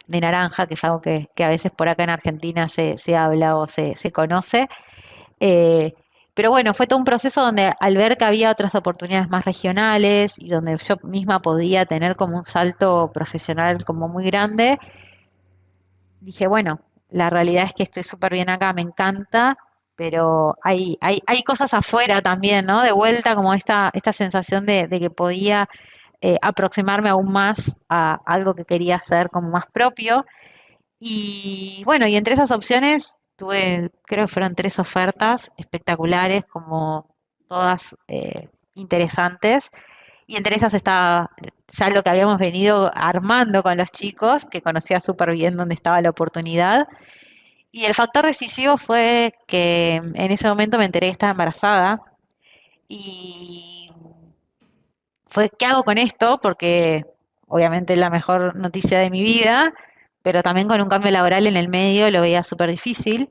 de Naranja, que es algo que a veces por acá en Argentina se habla o se conoce. Eh, pero bueno, fue todo un proceso donde al ver que había otras oportunidades más regionales y donde yo misma podía tener como un salto profesional como muy grande, dije, bueno, la realidad es que estoy súper bien acá, me encanta, pero hay cosas afuera también, ¿no? De vuelta, como esta sensación de que podía aproximarme aún más a algo que quería hacer como más propio. Y bueno, y entre esas opciones tuve, creo que fueron tres ofertas espectaculares, como todas interesantes. Y entre esas estaba ya lo que habíamos venido armando con los chicos, que conocía súper bien dónde estaba la oportunidad. Y el factor decisivo fue que en ese momento me enteré que estaba embarazada y fue, ¿qué hago con esto? Porque obviamente es la mejor noticia de mi vida, pero también con un cambio laboral en el medio lo veía súper difícil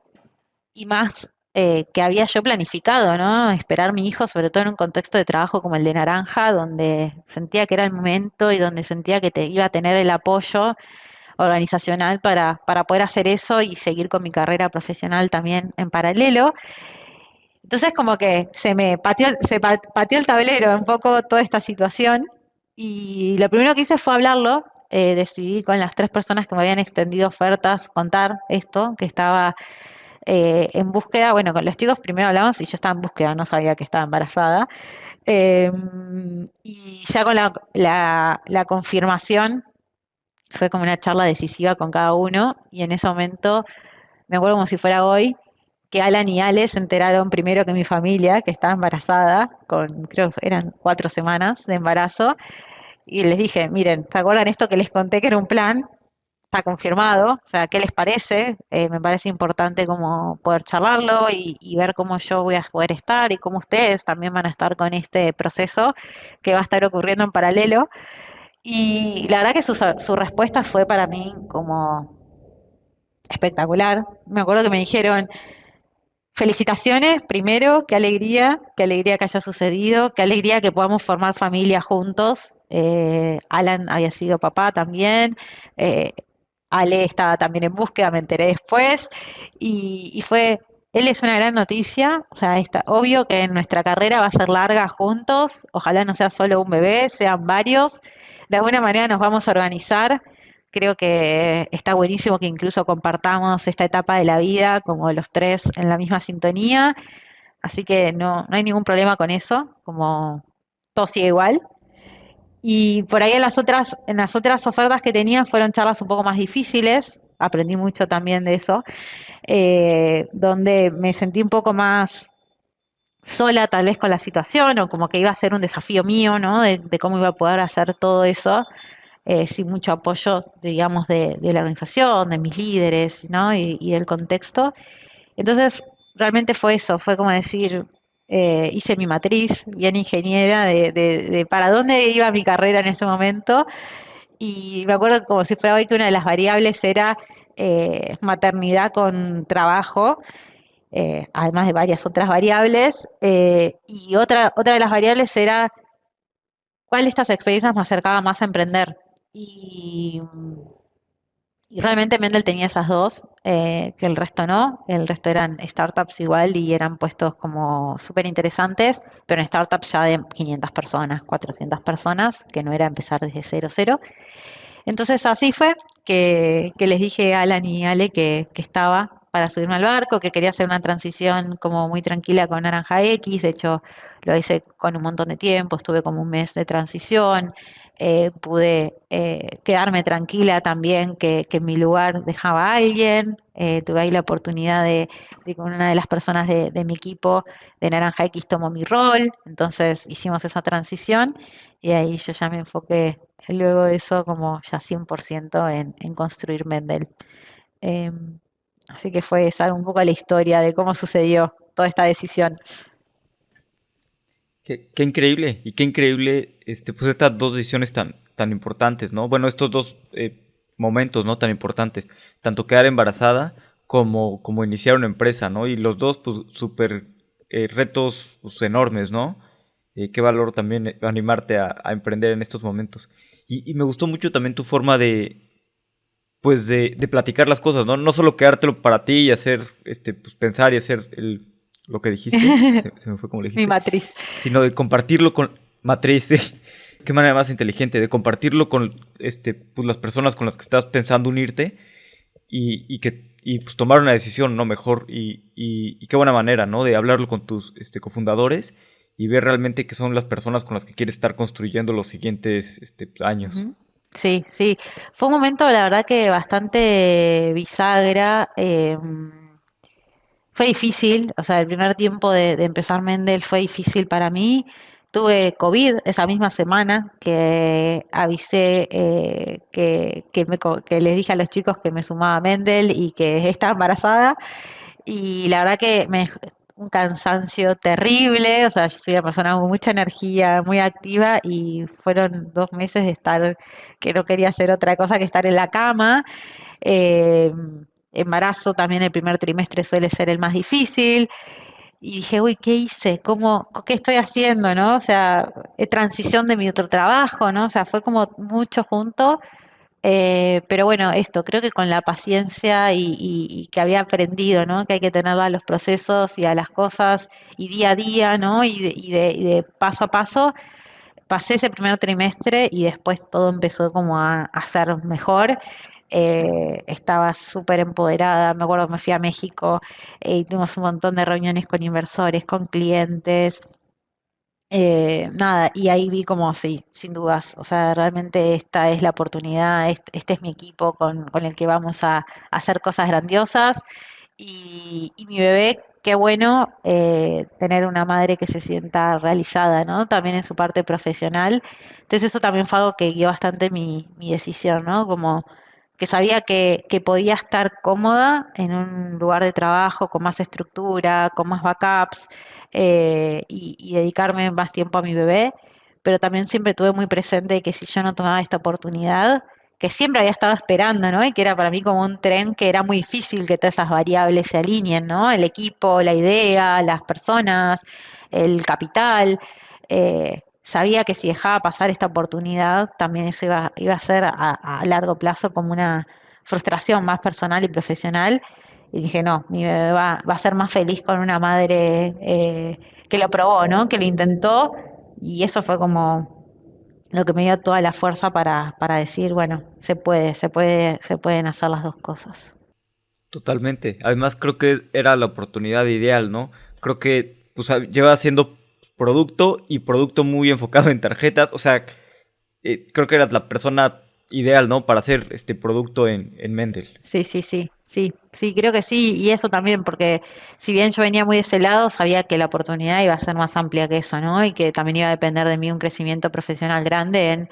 y más que había yo planificado, ¿no? Esperar mi hijo, sobre todo en un contexto de trabajo como el de Naranja, donde sentía que era el momento y donde sentía que iba a tener el apoyo organizacional para poder hacer eso y seguir con mi carrera profesional también en paralelo. Entonces como que pateó el tablero un poco toda esta situación y lo primero que hice fue hablarlo. Decidí con las tres personas que me habían extendido ofertas contar esto, que estaba en búsqueda. Bueno, con los chicos primero hablamos y yo estaba en búsqueda, no sabía que estaba embarazada. Eh, y ya con la confirmación fue como una charla decisiva con cada uno y en ese momento, me acuerdo como si fuera hoy, que Alan y Ale se enteraron primero que mi familia, que estaba embarazada, creo que eran 4 semanas de embarazo, y les dije, miren, ¿se acuerdan esto que les conté que era un plan? Está confirmado, o sea, ¿qué les parece? Me parece importante como poder charlarlo y ver cómo yo voy a poder estar y cómo ustedes también van a estar con este proceso que va a estar ocurriendo en paralelo. Y la verdad que su respuesta fue para mí como espectacular. Me acuerdo que me dijeron, felicitaciones, primero, qué alegría que haya sucedido, qué alegría que podamos formar familia juntos. Alan había sido papá también, eh, Ale estaba también en búsqueda, me enteré después, y fue, él es una gran noticia, o sea, está obvio que nuestra carrera va a ser larga juntos, ojalá no sea solo un bebé, sean varios, de alguna manera nos vamos a organizar. Creo que está buenísimo que incluso compartamos esta etapa de la vida como los tres en la misma sintonía, así que no hay ningún problema con eso, como todo sigue igual. Y por ahí en las otras ofertas que tenía fueron charlas un poco más difíciles, aprendí mucho también de eso, donde me sentí un poco más sola tal vez con la situación o como que iba a ser un desafío mío, ¿no? De cómo iba a poder hacer todo eso sin mucho apoyo, digamos, de la organización, de mis líderes, ¿no? Y del contexto. Entonces, realmente fue eso, fue como decir, hice mi matriz bien ingeniera de para dónde iba mi carrera en ese momento y me acuerdo como si fuera hoy que una de las variables era maternidad con trabajo, además de varias otras variables, y otra de las variables era cuál de estas experiencias me acercaba más a emprender. Y y realmente Mendel tenía esas dos, que el resto no. El resto eran startups igual y eran puestos como súper interesantes, pero en startups ya de 500 personas, 400 personas, que no era empezar desde cero cero. Entonces así fue que les dije a Alan y Ale que estaba para subirme al barco, que quería hacer una transición como muy tranquila con Naranja X. De hecho, lo hice con un montón de tiempo, estuve como un mes de transición. Pude quedarme tranquila también que en mi lugar dejaba a alguien. Tuve ahí la oportunidad de con una de las personas de mi equipo de Naranja X tomó mi rol, entonces hicimos esa transición y ahí yo ya me enfoqué luego de eso como ya 100% en construir Mendel. Así que fue esa un poco la historia de cómo sucedió toda esta decisión. Qué increíble, y qué increíble, pues estas dos decisiones tan importantes, ¿no? Bueno, estos dos momentos, ¿no? Tan importantes, tanto quedar embarazada como iniciar una empresa, ¿no? Y los dos, pues, súper retos pues, enormes, ¿no? Qué valor también animarte a emprender en estos momentos. Y me gustó mucho también tu forma pues, de platicar las cosas, ¿no? No solo quedártelo para ti y hacer, pues, pensar y hacer lo que dijiste, se me fue como lo Mi dijiste, matriz. sino de compartirlo con matriz, ¿sí? Qué manera más inteligente de compartirlo con pues las personas con las que estás pensando unirte y pues tomar una decisión, ¿no? Mejor y qué buena manera, ¿no? De hablarlo con tus cofundadores y ver realmente qué son las personas con las que quieres estar construyendo los siguientes años. Ujú. Sí, sí. Fue un momento, la verdad que bastante bisagra. Fue difícil, o sea, el primer tiempo de empezar Mendel fue difícil para mí. Tuve COVID esa misma semana que avisé que les dije a los chicos que me sumaba a Mendel y que estaba embarazada. Y la verdad que un cansancio terrible, o sea, yo soy una persona con mucha energía, muy activa y fueron 2 meses de estar que no quería hacer otra cosa que estar en la cama. Eh, Embarazo también el primer trimestre suele ser el más difícil. Y dije, uy, ¿qué hice? ¿Qué estoy haciendo, no? O sea, transición de mi otro trabajo, ¿no? O sea, fue como mucho junto. Pero bueno, esto, creo que con la paciencia y que había aprendido, ¿no? Que hay que tener a los procesos y a las cosas y día a día, ¿no? Y de paso a paso, pasé ese primer trimestre y después todo empezó como a ser mejor. Estaba súper empoderada, me acuerdo, me fui a México y tuvimos un montón de reuniones con inversores, con clientes, nada, y ahí vi como sí, sin dudas, o sea, realmente esta es la oportunidad, este es mi equipo con el que vamos a hacer cosas grandiosas y mi bebé, qué bueno tener una madre que se sienta realizada, ¿no? También en su parte profesional. Entonces eso también fue algo que guió bastante mi decisión, ¿no? Como que sabía que podía estar cómoda en un lugar de trabajo con más estructura, con más backups y dedicarme más tiempo a mi bebé, pero también siempre tuve muy presente que si yo no tomaba esta oportunidad, que siempre había estado esperando, ¿no? Y que era para mí como un tren que era muy difícil que todas esas variables se alineen, ¿no? El equipo, la idea, las personas, el capital. Sabía que si dejaba pasar esta oportunidad, también eso iba a ser a largo plazo como una frustración más personal y profesional. Y dije, no, mi bebé va a ser más feliz con una madre que lo probó, ¿no? Que lo intentó. Y eso fue como lo que me dio toda la fuerza para decir, bueno, se pueden hacer las dos cosas. Totalmente. Además, creo que era la oportunidad ideal, ¿no? Creo que pues, lleva haciendo producto y producto muy enfocado en tarjetas. O sea, creo que eras la persona ideal, ¿no? Para hacer este producto en Mendel. Sí, sí, sí, sí, sí, creo que sí, y eso también, porque si bien yo venía muy de ese lado, sabía que la oportunidad iba a ser más amplia que eso, ¿no? Y que también iba a depender de mí un crecimiento profesional grande en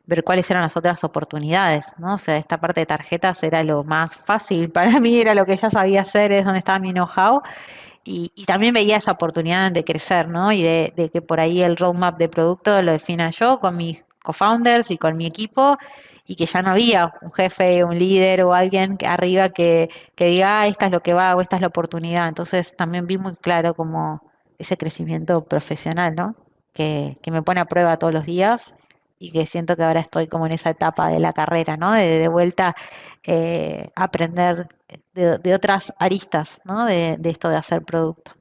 ver cuáles eran las otras oportunidades, ¿no? O sea, esta parte de tarjetas era lo más fácil para mí, era lo que ya sabía hacer, es donde estaba mi know-how, y también veía esa oportunidad de crecer, ¿no? Y de que por ahí el roadmap de producto lo defina yo con mis co-founders y con mi equipo, y que ya no había un jefe, un líder o alguien arriba que diga, ah, esta es lo que va o esta es la oportunidad. Entonces también vi muy claro como ese crecimiento profesional, ¿no? Que me pone a prueba todos los días y que siento que ahora estoy como en esa etapa de la carrera, ¿no? De vuelta aprender de otras aristas, ¿no? De esto de hacer producto.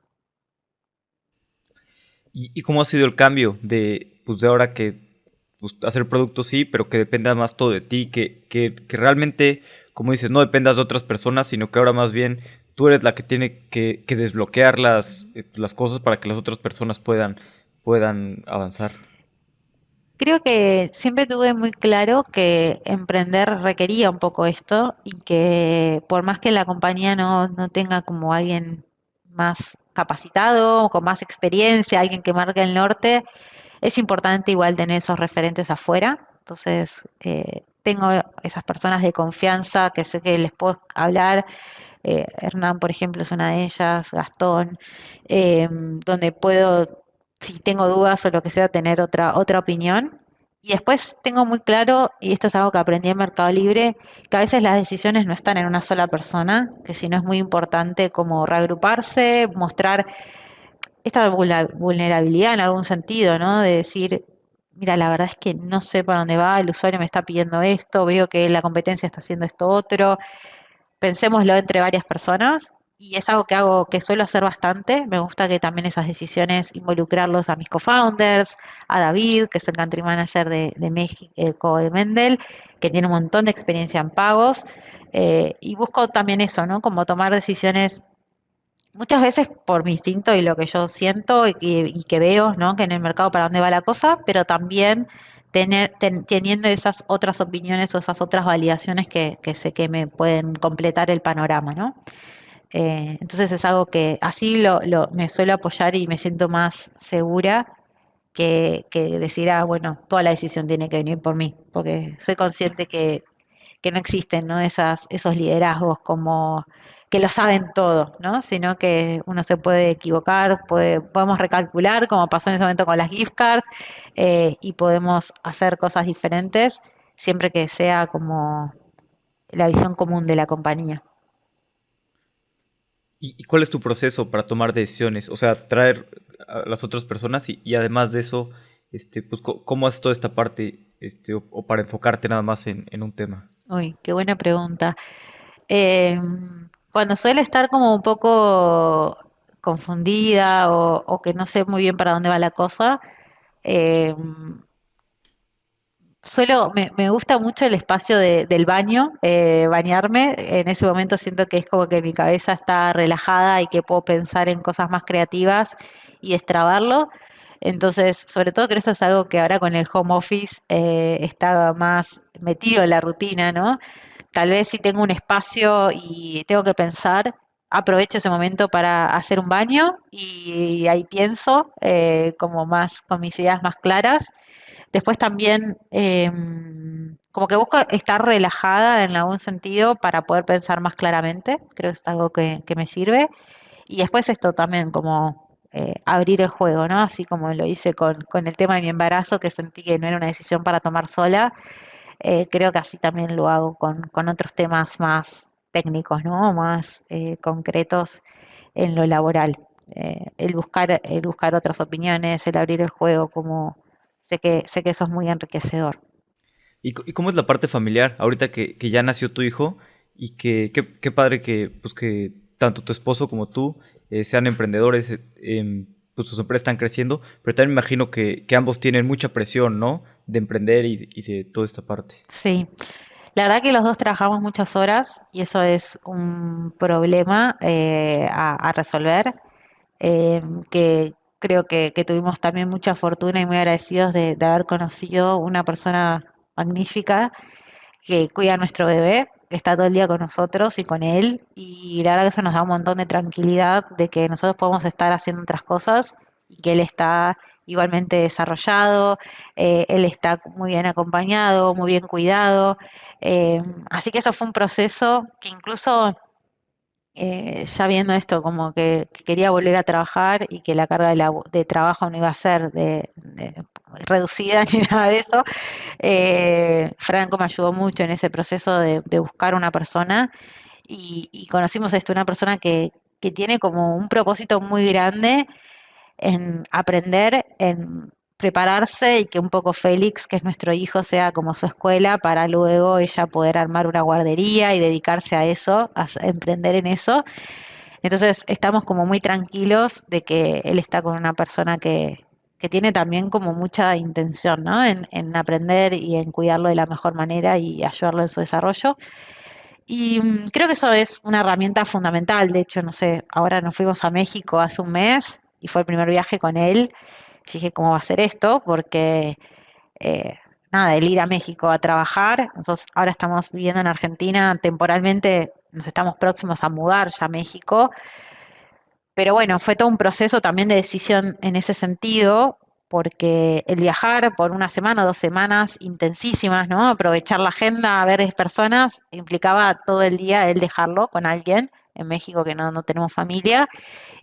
¿Y cómo ha sido el cambio de, pues, de ahora que pues, hacer productos sí, pero que dependa más todo de ti, que realmente, como dices, no dependas de otras personas, sino que ahora más bien tú eres la que tiene que desbloquear las cosas para que las otras personas puedan avanzar? Creo que siempre tuve muy claro que emprender requería un poco esto y que por más que la compañía no tenga como alguien más capacitado, con más experiencia, alguien que marque el norte, es importante igual tener esos referentes afuera. Entonces, tengo esas personas de confianza que sé que les puedo hablar. Hernán, por ejemplo, es una de ellas, Gastón, donde puedo, si tengo dudas o lo que sea, tener otra opinión. Y después tengo muy claro, y esto es algo que aprendí en Mercado Libre, que a veces las decisiones no están en una sola persona, que si no es muy importante como reagruparse, mostrar esta vulnerabilidad en algún sentido, ¿no? De decir, mira, la verdad es que no sé para dónde va, el usuario me está pidiendo esto, veo que la competencia está haciendo esto otro, pensémoslo entre varias personas. Y es algo que hago, que suelo hacer bastante. Me gusta que también esas decisiones involucrarlos a mis co-founders, a David, que es el country manager de México de Mendel, que tiene un montón de experiencia en pagos. Y busco también eso, ¿no? Como tomar decisiones muchas veces por mi instinto y lo que yo siento y que veo, ¿no? Que en el mercado para dónde va la cosa, pero también teniendo esas otras opiniones o esas otras validaciones que sé que me pueden completar el panorama, ¿no? Entonces es algo que así me suelo apoyar y me siento más segura que decir, ah, bueno, toda la decisión tiene que venir por mí, porque soy consciente que no existen, ¿no? Esos liderazgos como que lo saben todo, ¿no? Sino que uno se puede equivocar, podemos recalcular, como pasó en ese momento con las gift cards, y podemos hacer cosas diferentes, siempre que sea como la visión común de la compañía. ¿Y cuál es tu proceso para tomar decisiones? O sea, traer a las otras personas y además de eso, pues, ¿cómo haces toda esta parte, o para enfocarte nada más en un tema? Uy, qué buena pregunta. Eh, Cuando suele estar como un poco confundida o que no sé muy bien para dónde va la cosa, eh, me gusta mucho el espacio del baño, bañarme. En ese momento siento que es como que mi cabeza está relajada y que puedo pensar en cosas más creativas y destrabarlo. Entonces, sobre todo creo que eso es algo que ahora con el home office está más metido en la rutina, ¿no? Tal vez si tengo un espacio y tengo que pensar, aprovecho ese momento para hacer un baño y ahí pienso como más con mis ideas más claras. Después también como que busco estar relajada en algún sentido para poder pensar más claramente. Creo que es algo que me sirve. Y después esto también como abrir el juego, ¿no? Así como lo hice con el tema de mi embarazo, que sentí que no era una decisión para tomar sola. Creo que así también lo hago con otros temas más técnicos, ¿no? Más concretos en lo laboral. El buscar otras opiniones, el abrir el juego, como sé que eso es muy enriquecedor. ¿Y cómo es la parte familiar? Ahorita que ya nació tu hijo y qué padre que, pues que tanto tu esposo como tú sean emprendedores, pues sus empresas están creciendo, pero también me imagino que ambos tienen mucha presión, ¿no? De emprender y de toda esta parte. Sí, la verdad que los dos trabajamos muchas horas y eso es un problema a resolver. Que creo que tuvimos también mucha fortuna y muy agradecidos de haber conocido una persona magnífica que cuida a nuestro bebé, que está todo el día con nosotros y con él, y la verdad que eso nos da un montón de tranquilidad de que nosotros podemos estar haciendo otras cosas y que él está igualmente desarrollado, él está muy bien acompañado, muy bien cuidado, así que eso fue un proceso que incluso ya viendo esto, como que quería volver a trabajar y que la carga de trabajo no iba a ser reducida ni nada de eso. Franco me ayudó mucho en ese proceso de buscar una persona y conocimos esto, una persona que tiene como un propósito muy grande en aprender, en prepararse y que un poco Félix, que es nuestro hijo, sea como su escuela para luego ella poder armar una guardería y dedicarse a eso, emprender en eso. Entonces estamos como muy tranquilos de que él está con una persona que tiene también como mucha intención, ¿no? En aprender y en cuidarlo de la mejor manera y ayudarlo en su desarrollo. Y creo que eso es una herramienta fundamental. De hecho, no sé, ahora nos fuimos a México hace un mes y fue el primer viaje con él. Y dije, ¿cómo va a ser esto? Porque, eh, nada, el ir a México a trabajar, nosotros ahora estamos viviendo en Argentina temporalmente, nos estamos próximos a mudar ya a México, pero bueno, fue todo un proceso también de decisión en ese sentido, porque el viajar por una semana o 2 semanas intensísimas, ¿no? Aprovechar la agenda, a ver personas, implicaba todo el día el dejarlo con alguien en México que no tenemos familia.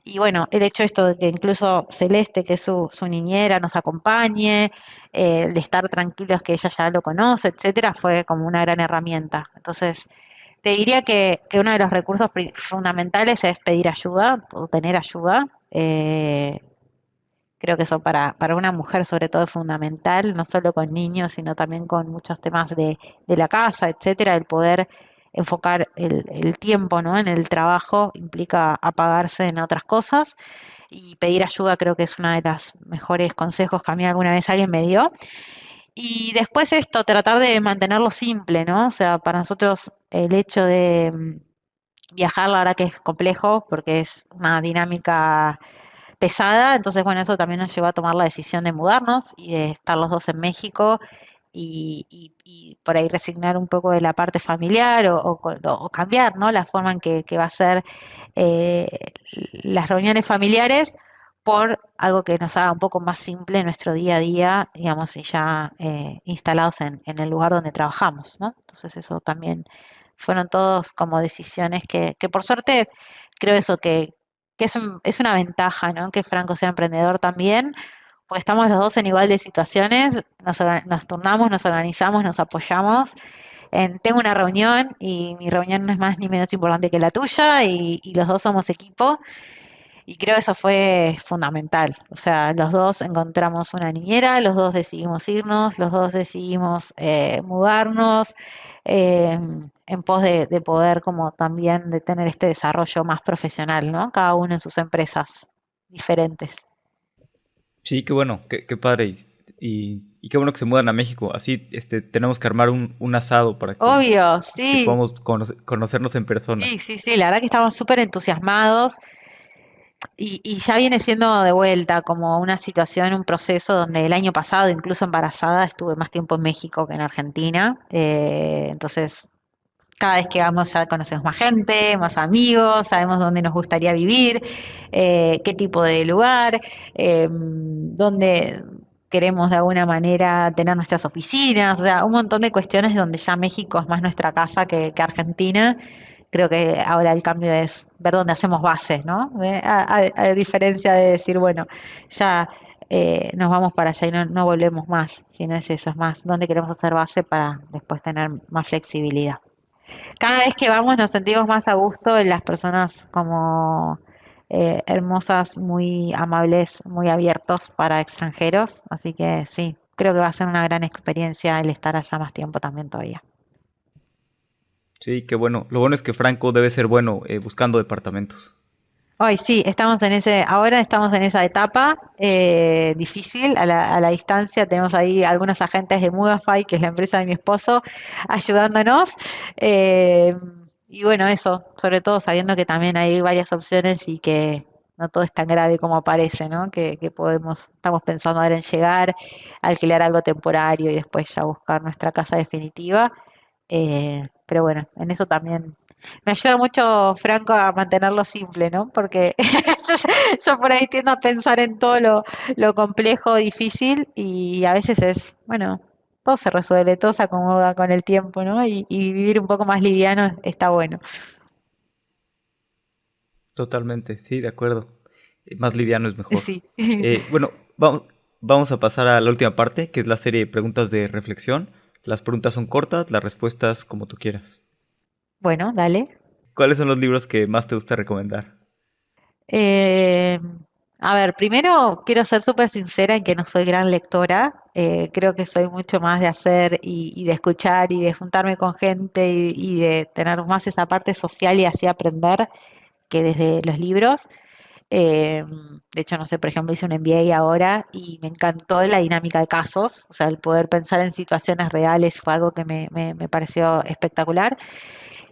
Y bueno, el hecho esto de que incluso Celeste, que es su niñera, nos acompañe, de estar tranquilos que ella ya lo conoce, etcétera, fue como una gran herramienta. Entonces, te diría que uno de los recursos fundamentales es pedir ayuda o tener ayuda. Creo que eso para una mujer sobre todo es fundamental, no solo con niños, sino también con muchos temas de la casa, etcétera. El poder enfocar el tiempo, ¿no? En el trabajo implica apagarse en otras cosas y pedir ayuda creo que es uno de los mejores consejos que a mí alguna vez alguien me dio. Y después esto, tratar de mantenerlo simple, ¿no? O sea, para nosotros el hecho de viajar, la verdad que es complejo porque es una dinámica pesada, entonces bueno, eso también nos llevó a tomar la decisión de mudarnos y de estar los dos en México y por ahí resignar un poco de la parte familiar o cambiar, ¿no? La forma en que va a ser eh, las reuniones familiares por algo que nos haga un poco más simple nuestro día a día, digamos, y ya instalados en el lugar donde trabajamos, ¿no? Entonces eso también fueron todos como decisiones que por suerte creo eso, que es una ventaja, ¿no? Que Franco sea emprendedor también, porque estamos los dos en igual de situaciones, nos turnamos, nos organizamos, nos apoyamos. Tengo una reunión y mi reunión no es más ni menos importante que la tuya y los dos somos equipo y creo que eso fue fundamental. O sea, los dos encontramos una niñera, los dos decidimos irnos, los dos decidimos mudarnos eh, en pos de poder como también de tener este desarrollo más profesional, ¿no? Cada uno en sus empresas diferentes. Sí, qué bueno, qué padre. Y qué bueno que se mudan a México. Así, tenemos que armar un asado Obvio, que sí, podamos conocernos en persona. sí, sí, sí, la verdad que estamos súper entusiasmados y ya viene siendo de vuelta como una situación, un proceso donde el año pasado, incluso embarazada, estuve más tiempo en México que en Argentina. Entonces, cada vez que vamos ya conocemos más gente, más amigos, sabemos dónde nos gustaría vivir, qué tipo de lugar, dónde queremos de alguna manera tener nuestras oficinas, o sea, un montón de cuestiones donde ya México es más nuestra casa que Argentina. Creo que ahora el cambio es ver dónde hacemos bases, ¿no? A diferencia de decir, bueno, ya nos vamos para allá y no volvemos más, si no es eso, es más, dónde queremos hacer base para después tener más flexibilidad. Cada vez que vamos nos sentimos más a gusto en las personas como hermosas, muy amables, muy abiertos para extranjeros. Así que sí, creo que va a ser una gran experiencia el estar allá más tiempo también todavía. Sí, qué bueno. Lo bueno es que Franco debe ser bueno buscando departamentos. Hoy sí, ahora estamos en esa etapa difícil a la distancia. Tenemos ahí algunos agentes de Mudafy, que es la empresa de mi esposo, ayudándonos. Eh, y bueno, eso, sobre todo sabiendo que también hay varias opciones y que no todo es tan grave como parece, ¿no? Que estamos pensando ahora en llegar, alquilar algo temporario y después ya buscar nuestra casa definitiva. Pero bueno, en eso también me ayuda mucho Franco a mantenerlo simple, ¿no? Porque yo, yo por ahí tiendo a pensar en todo lo complejo, difícil y a veces bueno, todo se resuelve, todo se acomoda con el tiempo, ¿no? Y vivir un poco más liviano está bueno. Totalmente, sí, de acuerdo. Más liviano es mejor. Sí. Bueno, vamos a pasar a la última parte, que es la serie de preguntas de reflexión. Las preguntas son cortas, las respuestas como tú quieras. Bueno, dale. ¿Cuáles son los libros que más te gusta recomendar? Eh, a ver, primero quiero ser súper sincera en que no soy gran lectora. Creo que soy mucho más de hacer y de escuchar y de juntarme con gente y de tener más esa parte social y así aprender que desde los libros. Eh, de hecho, no sé, por ejemplo, hice un MBA ahora y me encantó la dinámica de casos, o sea, el poder pensar en situaciones reales fue algo que me pareció espectacular.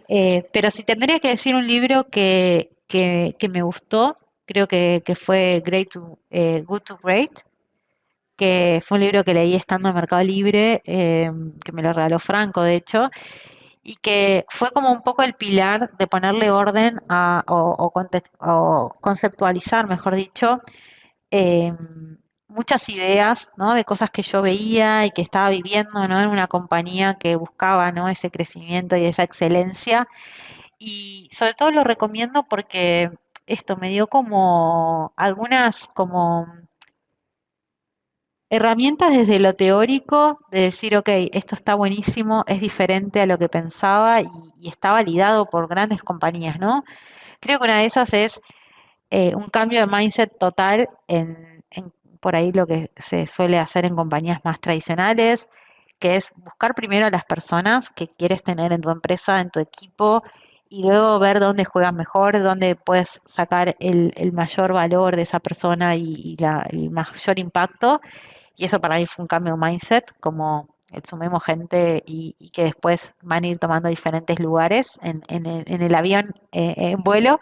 Pero si tendría que decir un libro que me gustó, creo que fue Good to Great, que fue un libro que leí estando en Mercado Libre, que me lo regaló Franco, de hecho, y que fue como un poco el pilar de ponerle orden o conceptualizar, mejor dicho, eh, muchas ideas, ¿no? De cosas que yo veía y que estaba viviendo, ¿no? En una compañía que buscaba, ¿no? Ese crecimiento y esa excelencia. Y sobre todo lo recomiendo porque esto me dio como algunas como herramientas desde lo teórico de decir, ok, esto está buenísimo, es diferente a lo que pensaba y está validado por grandes compañías, ¿no? Creo que una de esas es un cambio de mindset total en por ahí lo que se suele hacer en compañías más tradicionales, que es buscar primero a las personas que quieres tener en tu empresa, en tu equipo, y luego ver dónde juegan mejor, dónde puedes sacar el mayor valor de esa persona y el mayor impacto. Y eso para mí fue un cambio de mindset, como sumemos gente y que después van a ir tomando diferentes lugares en el avión en vuelo.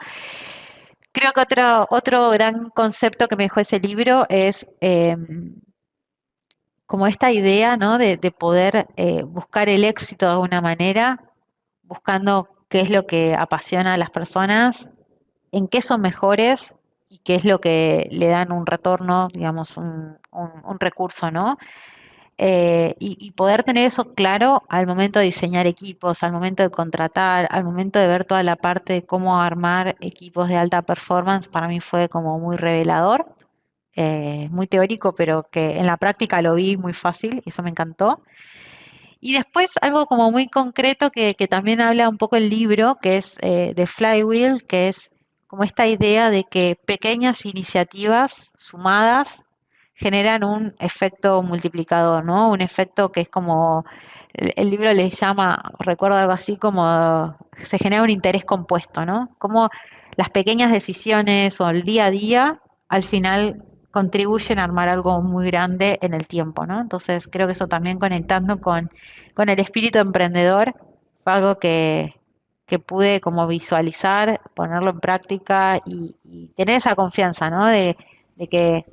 Creo que otro gran concepto que me dejó ese libro es como esta idea, ¿no? De poder buscar el éxito de alguna manera, buscando qué es lo que apasiona a las personas, en qué son mejores y qué es lo que le dan un retorno, digamos, un recurso, ¿no? Y poder tener eso claro al momento de diseñar equipos, al momento de contratar, al momento de ver toda la parte de cómo armar equipos de alta performance, para mí fue como muy revelador, muy teórico, pero que en la práctica lo vi muy fácil y eso me encantó. Y después algo como muy concreto que también habla un poco el libro, que es de Flywheel, que es como esta idea de que pequeñas iniciativas sumadas generan un efecto multiplicador, ¿no? Un efecto que es como, el libro le llama, recuerdo algo así como, se genera un interés compuesto, ¿no? Como las pequeñas decisiones o el día a día al final contribuyen a armar algo muy grande en el tiempo, ¿no? Entonces creo que eso también conectando con el espíritu emprendedor fue algo que pude como visualizar, ponerlo en práctica y tener esa confianza, ¿no? De que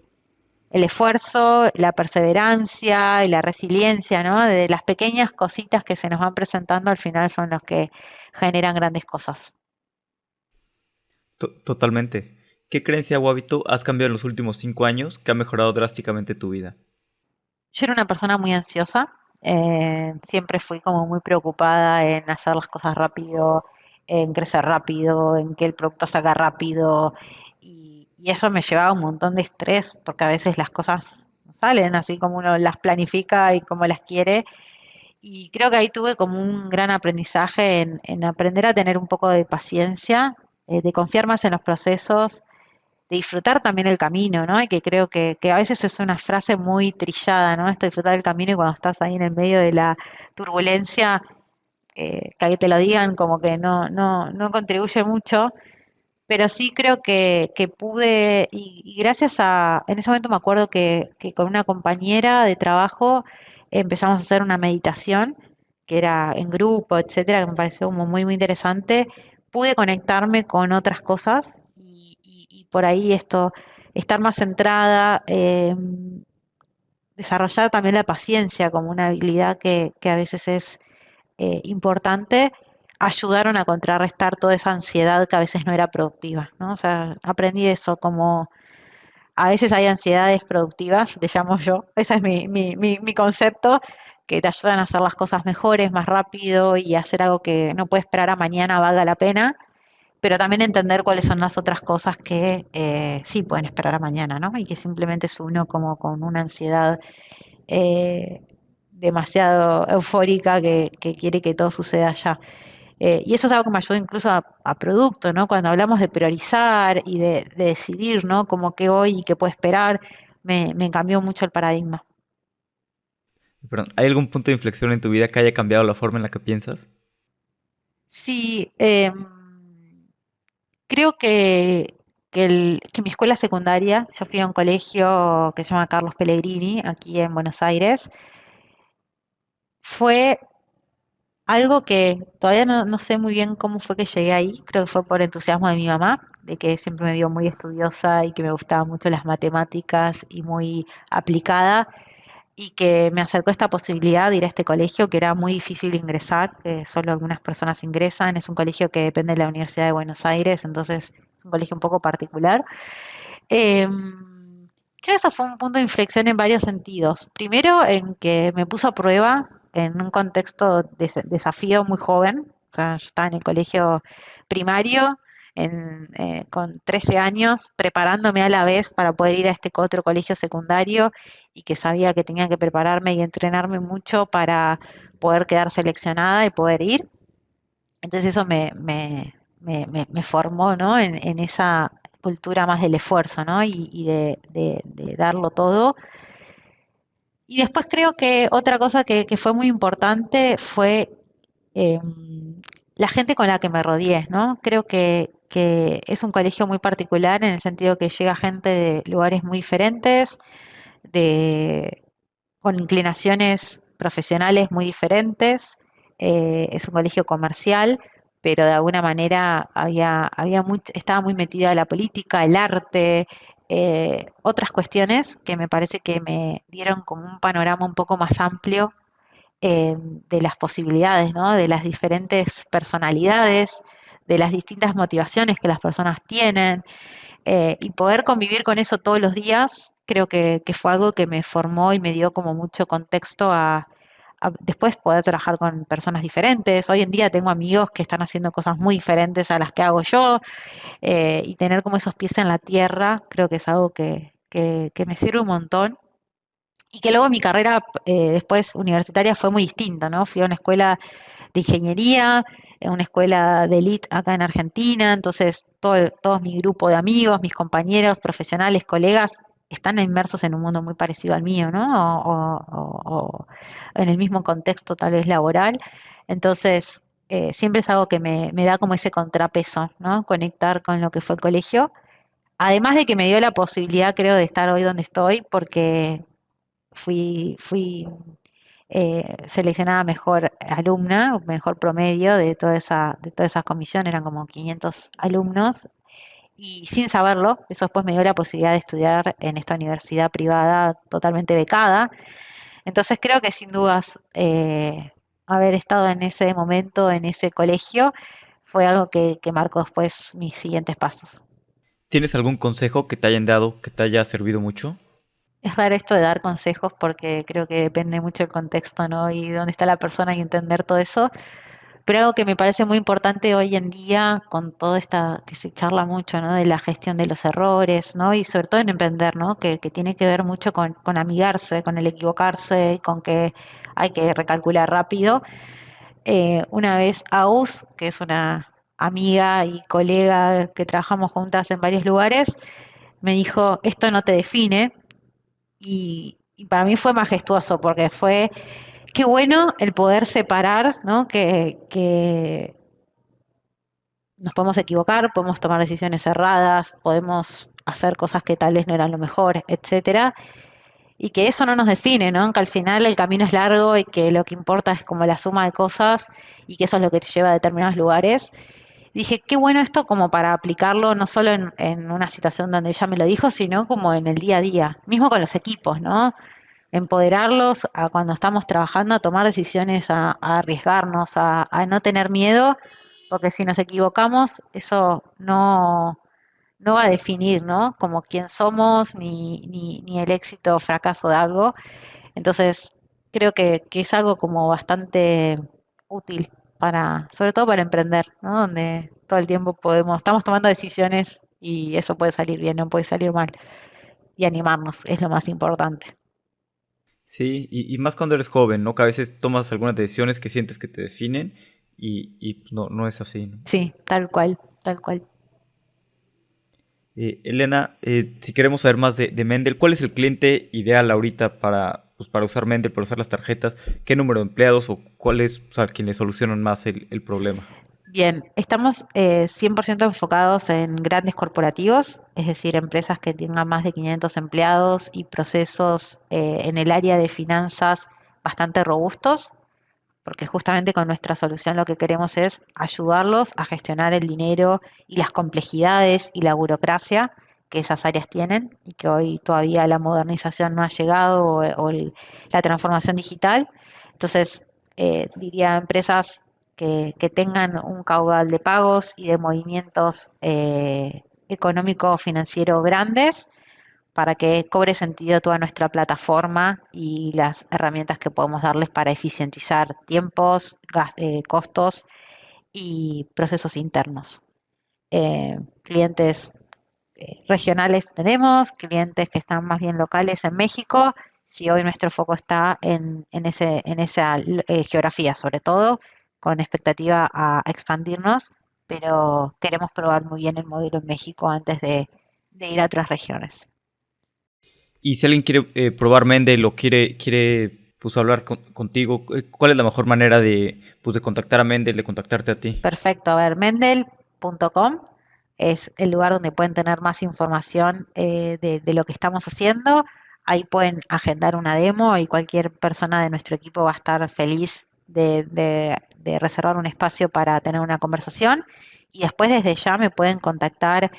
el esfuerzo, la perseverancia y la resiliencia, ¿no? De las pequeñas cositas que se nos van presentando al final son los que generan grandes cosas. Totalmente. ¿Qué creencia o hábito has cambiado en los últimos 5 años que ha mejorado drásticamente tu vida? Yo era una persona muy ansiosa, siempre fui como muy preocupada en hacer las cosas rápido, en crecer rápido, en que el producto salga rápido y eso me llevaba un montón de estrés porque a veces las cosas no salen así como uno las planifica y como las quiere. Y creo que ahí tuve como un gran aprendizaje en aprender a tener un poco de paciencia, de confiar más en los procesos, de disfrutar también el camino, ¿no? Y que creo que a veces es una frase muy trillada, ¿no? Esto de disfrutar el camino y cuando estás ahí en el medio de la turbulencia, que ahí te lo digan como que no contribuye mucho, pero sí creo que pude, y gracias en ese momento me acuerdo que con una compañera de trabajo empezamos a hacer una meditación que era en grupo, etcétera, que me pareció como muy, muy interesante. Pude conectarme con otras cosas y por ahí esto, estar más centrada, desarrollar también la paciencia como una habilidad que a veces es importante, ayudaron a contrarrestar toda esa ansiedad que a veces no era productiva, ¿no? O sea, aprendí eso, como a veces hay ansiedades productivas, le llamo yo, ese es mi concepto, que te ayudan a hacer las cosas mejores, más rápido y hacer algo que no puede esperar a mañana valga la pena, pero también entender cuáles son las otras cosas que sí pueden esperar a mañana, ¿no? Y que simplemente es uno como con una ansiedad eh, demasiado eufórica que quiere que todo suceda ya. Y eso es algo que me ayuda incluso a producto, ¿no? Cuando hablamos de priorizar y de decidir, ¿no? Como que hoy y qué puede esperar, me cambió mucho el paradigma. Perdón, ¿hay algún punto de inflexión en tu vida que haya cambiado la forma en la que piensas? Sí, creo que mi escuela secundaria, yo fui a un colegio que se llama Carlos Pellegrini, aquí en Buenos Aires, fue algo que todavía no sé muy bien cómo fue que llegué ahí, creo que fue por entusiasmo de mi mamá, de que siempre me vio muy estudiosa y que me gustaban mucho las matemáticas y muy aplicada, y que me acercó esta posibilidad de ir a este colegio que era muy difícil de ingresar, que solo algunas personas ingresan, es un colegio que depende de la Universidad de Buenos Aires, entonces es un colegio un poco particular. Creo que eso fue un punto de inflexión en varios sentidos. Primero, en que me puso a prueba en un contexto de desafío muy joven. O sea, yo estaba en el colegio primario con 13 años, preparándome a la vez para poder ir a este otro colegio secundario y que sabía que tenía que prepararme y entrenarme mucho para poder quedar seleccionada y poder ir. Entonces eso me formó, ¿no? En esa cultura más del esfuerzo, ¿no? Y de darlo todo. Y después creo que otra cosa que fue muy importante fue eh, la gente con la que me rodeé, ¿no? Creo que es un colegio muy particular en el sentido que llega gente de lugares muy diferentes, de con inclinaciones profesionales muy diferentes. Es un colegio comercial, pero de alguna manera estaba muy metida la política, el arte, otras cuestiones que me parece que me dieron como un panorama un poco más amplio de las posibilidades, ¿no? De las diferentes personalidades, de las distintas motivaciones que las personas tienen, y poder convivir con eso todos los días, creo que fue algo que me formó y me dio como mucho contexto a después poder trabajar con personas diferentes. Hoy en día tengo amigos que están haciendo cosas muy diferentes a las que hago yo, y tener como esos pies en la tierra, creo que es algo que me sirve un montón. Y que luego mi carrera después universitaria fue muy distinta, ¿no? Fui a una escuela de ingeniería, en una escuela de elite acá en Argentina, entonces todo mi grupo de amigos, mis compañeros profesionales, colegas, están inmersos en un mundo muy parecido al mío, ¿no? O en el mismo contexto tal vez laboral. Entonces, siempre es algo que me da como ese contrapeso, ¿no? Conectar con lo que fue el colegio. Además de que me dio la posibilidad, creo, de estar hoy donde estoy, porque fui seleccionada mejor alumna, mejor promedio de toda esa comisión, eran como 500 alumnos, y sin saberlo, eso después me dio la posibilidad de estudiar en esta universidad privada totalmente becada. Entonces creo que sin dudas haber estado en ese momento, en ese colegio, fue algo que marcó después mis siguientes pasos. ¿Tienes algún consejo que te hayan dado que te haya servido mucho? Es raro esto de dar consejos porque creo que depende mucho del contexto, ¿no? Y dónde está la persona y entender todo eso. Pero algo que me parece muy importante hoy en día, con toda esta, que se charla mucho, ¿no? De la gestión de los errores, ¿no? Y sobre todo en emprender, ¿no? Que tiene que ver mucho con amigarse, con el equivocarse, con que hay que recalcular rápido. Una vez Aus, que es una amiga y colega que trabajamos juntas en varios lugares, me dijo, esto no te define, y para mí fue majestuoso porque fue, qué bueno el poder separar, ¿no? Que nos podemos equivocar, podemos tomar decisiones erradas, podemos hacer cosas que tal vez no eran lo mejor, etcétera, y que eso no nos define, ¿no? Que al final el camino es largo y que lo que importa es como la suma de cosas y que eso es lo que te lleva a determinados lugares. Dije, qué bueno esto como para aplicarlo no solo en una situación donde ella me lo dijo, sino como en el día a día, mismo con los equipos, ¿no? Empoderarlos a cuando estamos trabajando, a tomar decisiones, a arriesgarnos, a no tener miedo, porque si nos equivocamos, eso no va a definir, ¿no? Como quién somos, ni el éxito o fracaso de algo. Entonces, creo que es algo como bastante útil sobre todo para emprender, ¿no? Donde todo el tiempo estamos tomando decisiones y eso puede salir bien, no puede salir mal. Y animarnos es lo más importante. Sí, y más cuando eres joven, ¿no? Que a veces tomas algunas decisiones que sientes que te definen y no, no es así, ¿no? Sí, tal cual, tal cual. Elena, si queremos saber más de Mendel, ¿cuál es el cliente ideal ahorita para usar Mendel, para usar las tarjetas? ¿Qué número de empleados o cuál es, o sea, quienes solucionan más el problema? Bien, estamos 100% enfocados en grandes corporativos, es decir, empresas que tengan más de 500 empleados y procesos en el área de finanzas bastante robustos, porque justamente con nuestra solución lo que queremos es ayudarlos a gestionar el dinero y las complejidades y la burocracia que esas áreas tienen y que hoy todavía la modernización no ha llegado la transformación digital. Entonces, diría empresas que tengan un caudal de pagos y de movimientos económico financiero grandes para que cobre sentido toda nuestra plataforma y las herramientas que podemos darles para eficientizar tiempos, costos y procesos internos. Clientes regionales tenemos, clientes que están más bien locales en México, si hoy nuestro foco está en esa geografía, sobre todo, con expectativa a expandirnos, pero queremos probar muy bien el modelo en México antes de ir a otras regiones. Y si alguien quiere probar Mendel o quiere pues, hablar contigo, ¿cuál es la mejor manera de contactar a Mendel, de contactarte a ti? Perfecto, a ver, mendel.com es el lugar donde pueden tener más información de lo que estamos haciendo. Ahí pueden agendar una demo y cualquier persona de nuestro equipo va a estar feliz de reservar un espacio para tener una conversación. Y después desde ya me pueden contactar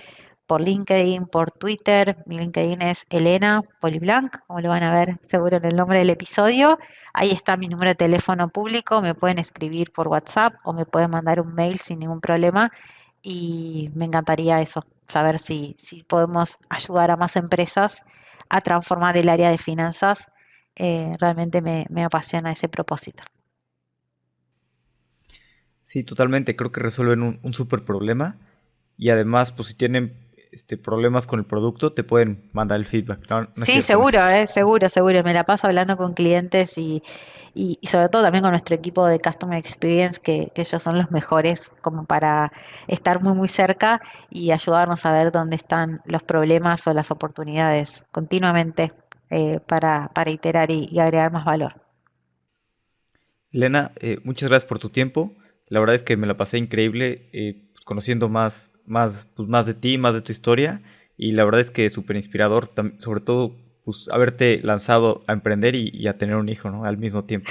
por LinkedIn, por Twitter. Mi LinkedIn es Elena Poliblanc, como lo van a ver seguro en el nombre del episodio. Ahí está mi número de teléfono público, me pueden escribir por WhatsApp o me pueden mandar un mail sin ningún problema y me encantaría eso, saber si podemos ayudar a más empresas a transformar el área de finanzas. Realmente me apasiona ese propósito. Sí, totalmente. Creo que resuelven un súper problema. Y además, pues si tienen problemas con el producto, te pueden mandar el feedback. No, no es Sí, cierto, no es seguro, cierto. seguro, seguro. Me la paso hablando con clientes y sobre todo también con nuestro equipo de Customer Experience, que ellos son los mejores como para estar muy, muy cerca y ayudarnos a ver dónde están los problemas o las oportunidades continuamente para iterar y agregar más valor. Elena, muchas gracias por tu tiempo. La verdad es que me la pasé increíble pues, conociendo más de ti, más de tu historia. Y la verdad es que súper inspirador, sobre todo pues, haberte lanzado a emprender y a tener un hijo, ¿no? Al mismo tiempo.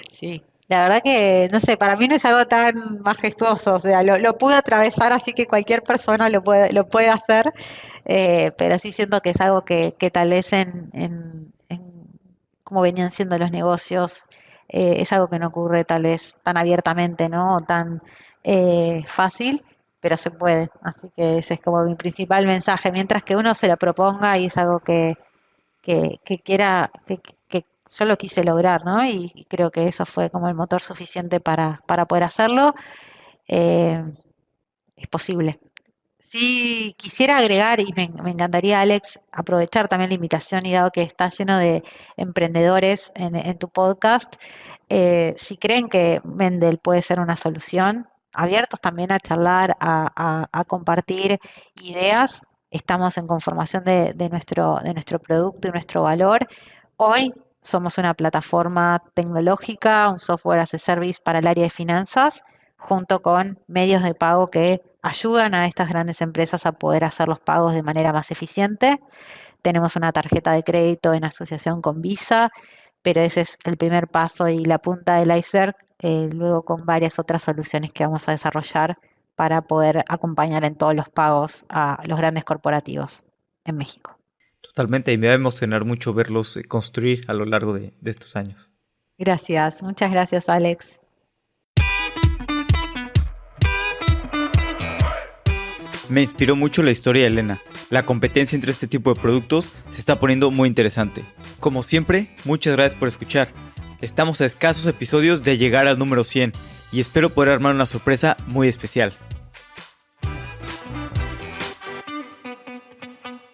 Sí, la verdad que, no sé, para mí no es algo tan majestuoso, o sea, lo pude atravesar, así que cualquier persona lo puede hacer, pero sí siento que es algo que tal vez en cómo venían siendo los negocios, es algo que no ocurre tal vez tan abiertamente, ¿no? O tan fácil, pero se puede, así que ese es como mi principal mensaje, mientras que uno se lo proponga y es algo que quiera, que yo lo quise lograr, ¿no? Y creo que eso fue como el motor suficiente para poder hacerlo. eh, es posible. Sí, quisiera agregar, y me encantaría, Alex, aprovechar también la invitación y dado que está lleno de emprendedores en tu podcast, si creen que Mendel puede ser una solución, abiertos también a charlar, a compartir ideas, estamos en conformación de nuestro producto y nuestro valor. Hoy somos una plataforma tecnológica, un software as a service para el área de finanzas junto con medios de pago que ayudan a estas grandes empresas a poder hacer los pagos de manera más eficiente. Tenemos una tarjeta de crédito en asociación con Visa, pero ese es el primer paso y la punta del iceberg, luego con varias otras soluciones que vamos a desarrollar para poder acompañar en todos los pagos a los grandes corporativos en México. Totalmente, y me va a emocionar mucho verlos construir a lo largo de estos años. Gracias, muchas gracias, Alex. Me inspiró mucho la historia de Elena. La competencia entre este tipo de productos se está poniendo muy interesante. Como siempre, muchas gracias por escuchar. Estamos a escasos episodios de llegar al número 100 y espero poder armar una sorpresa muy especial.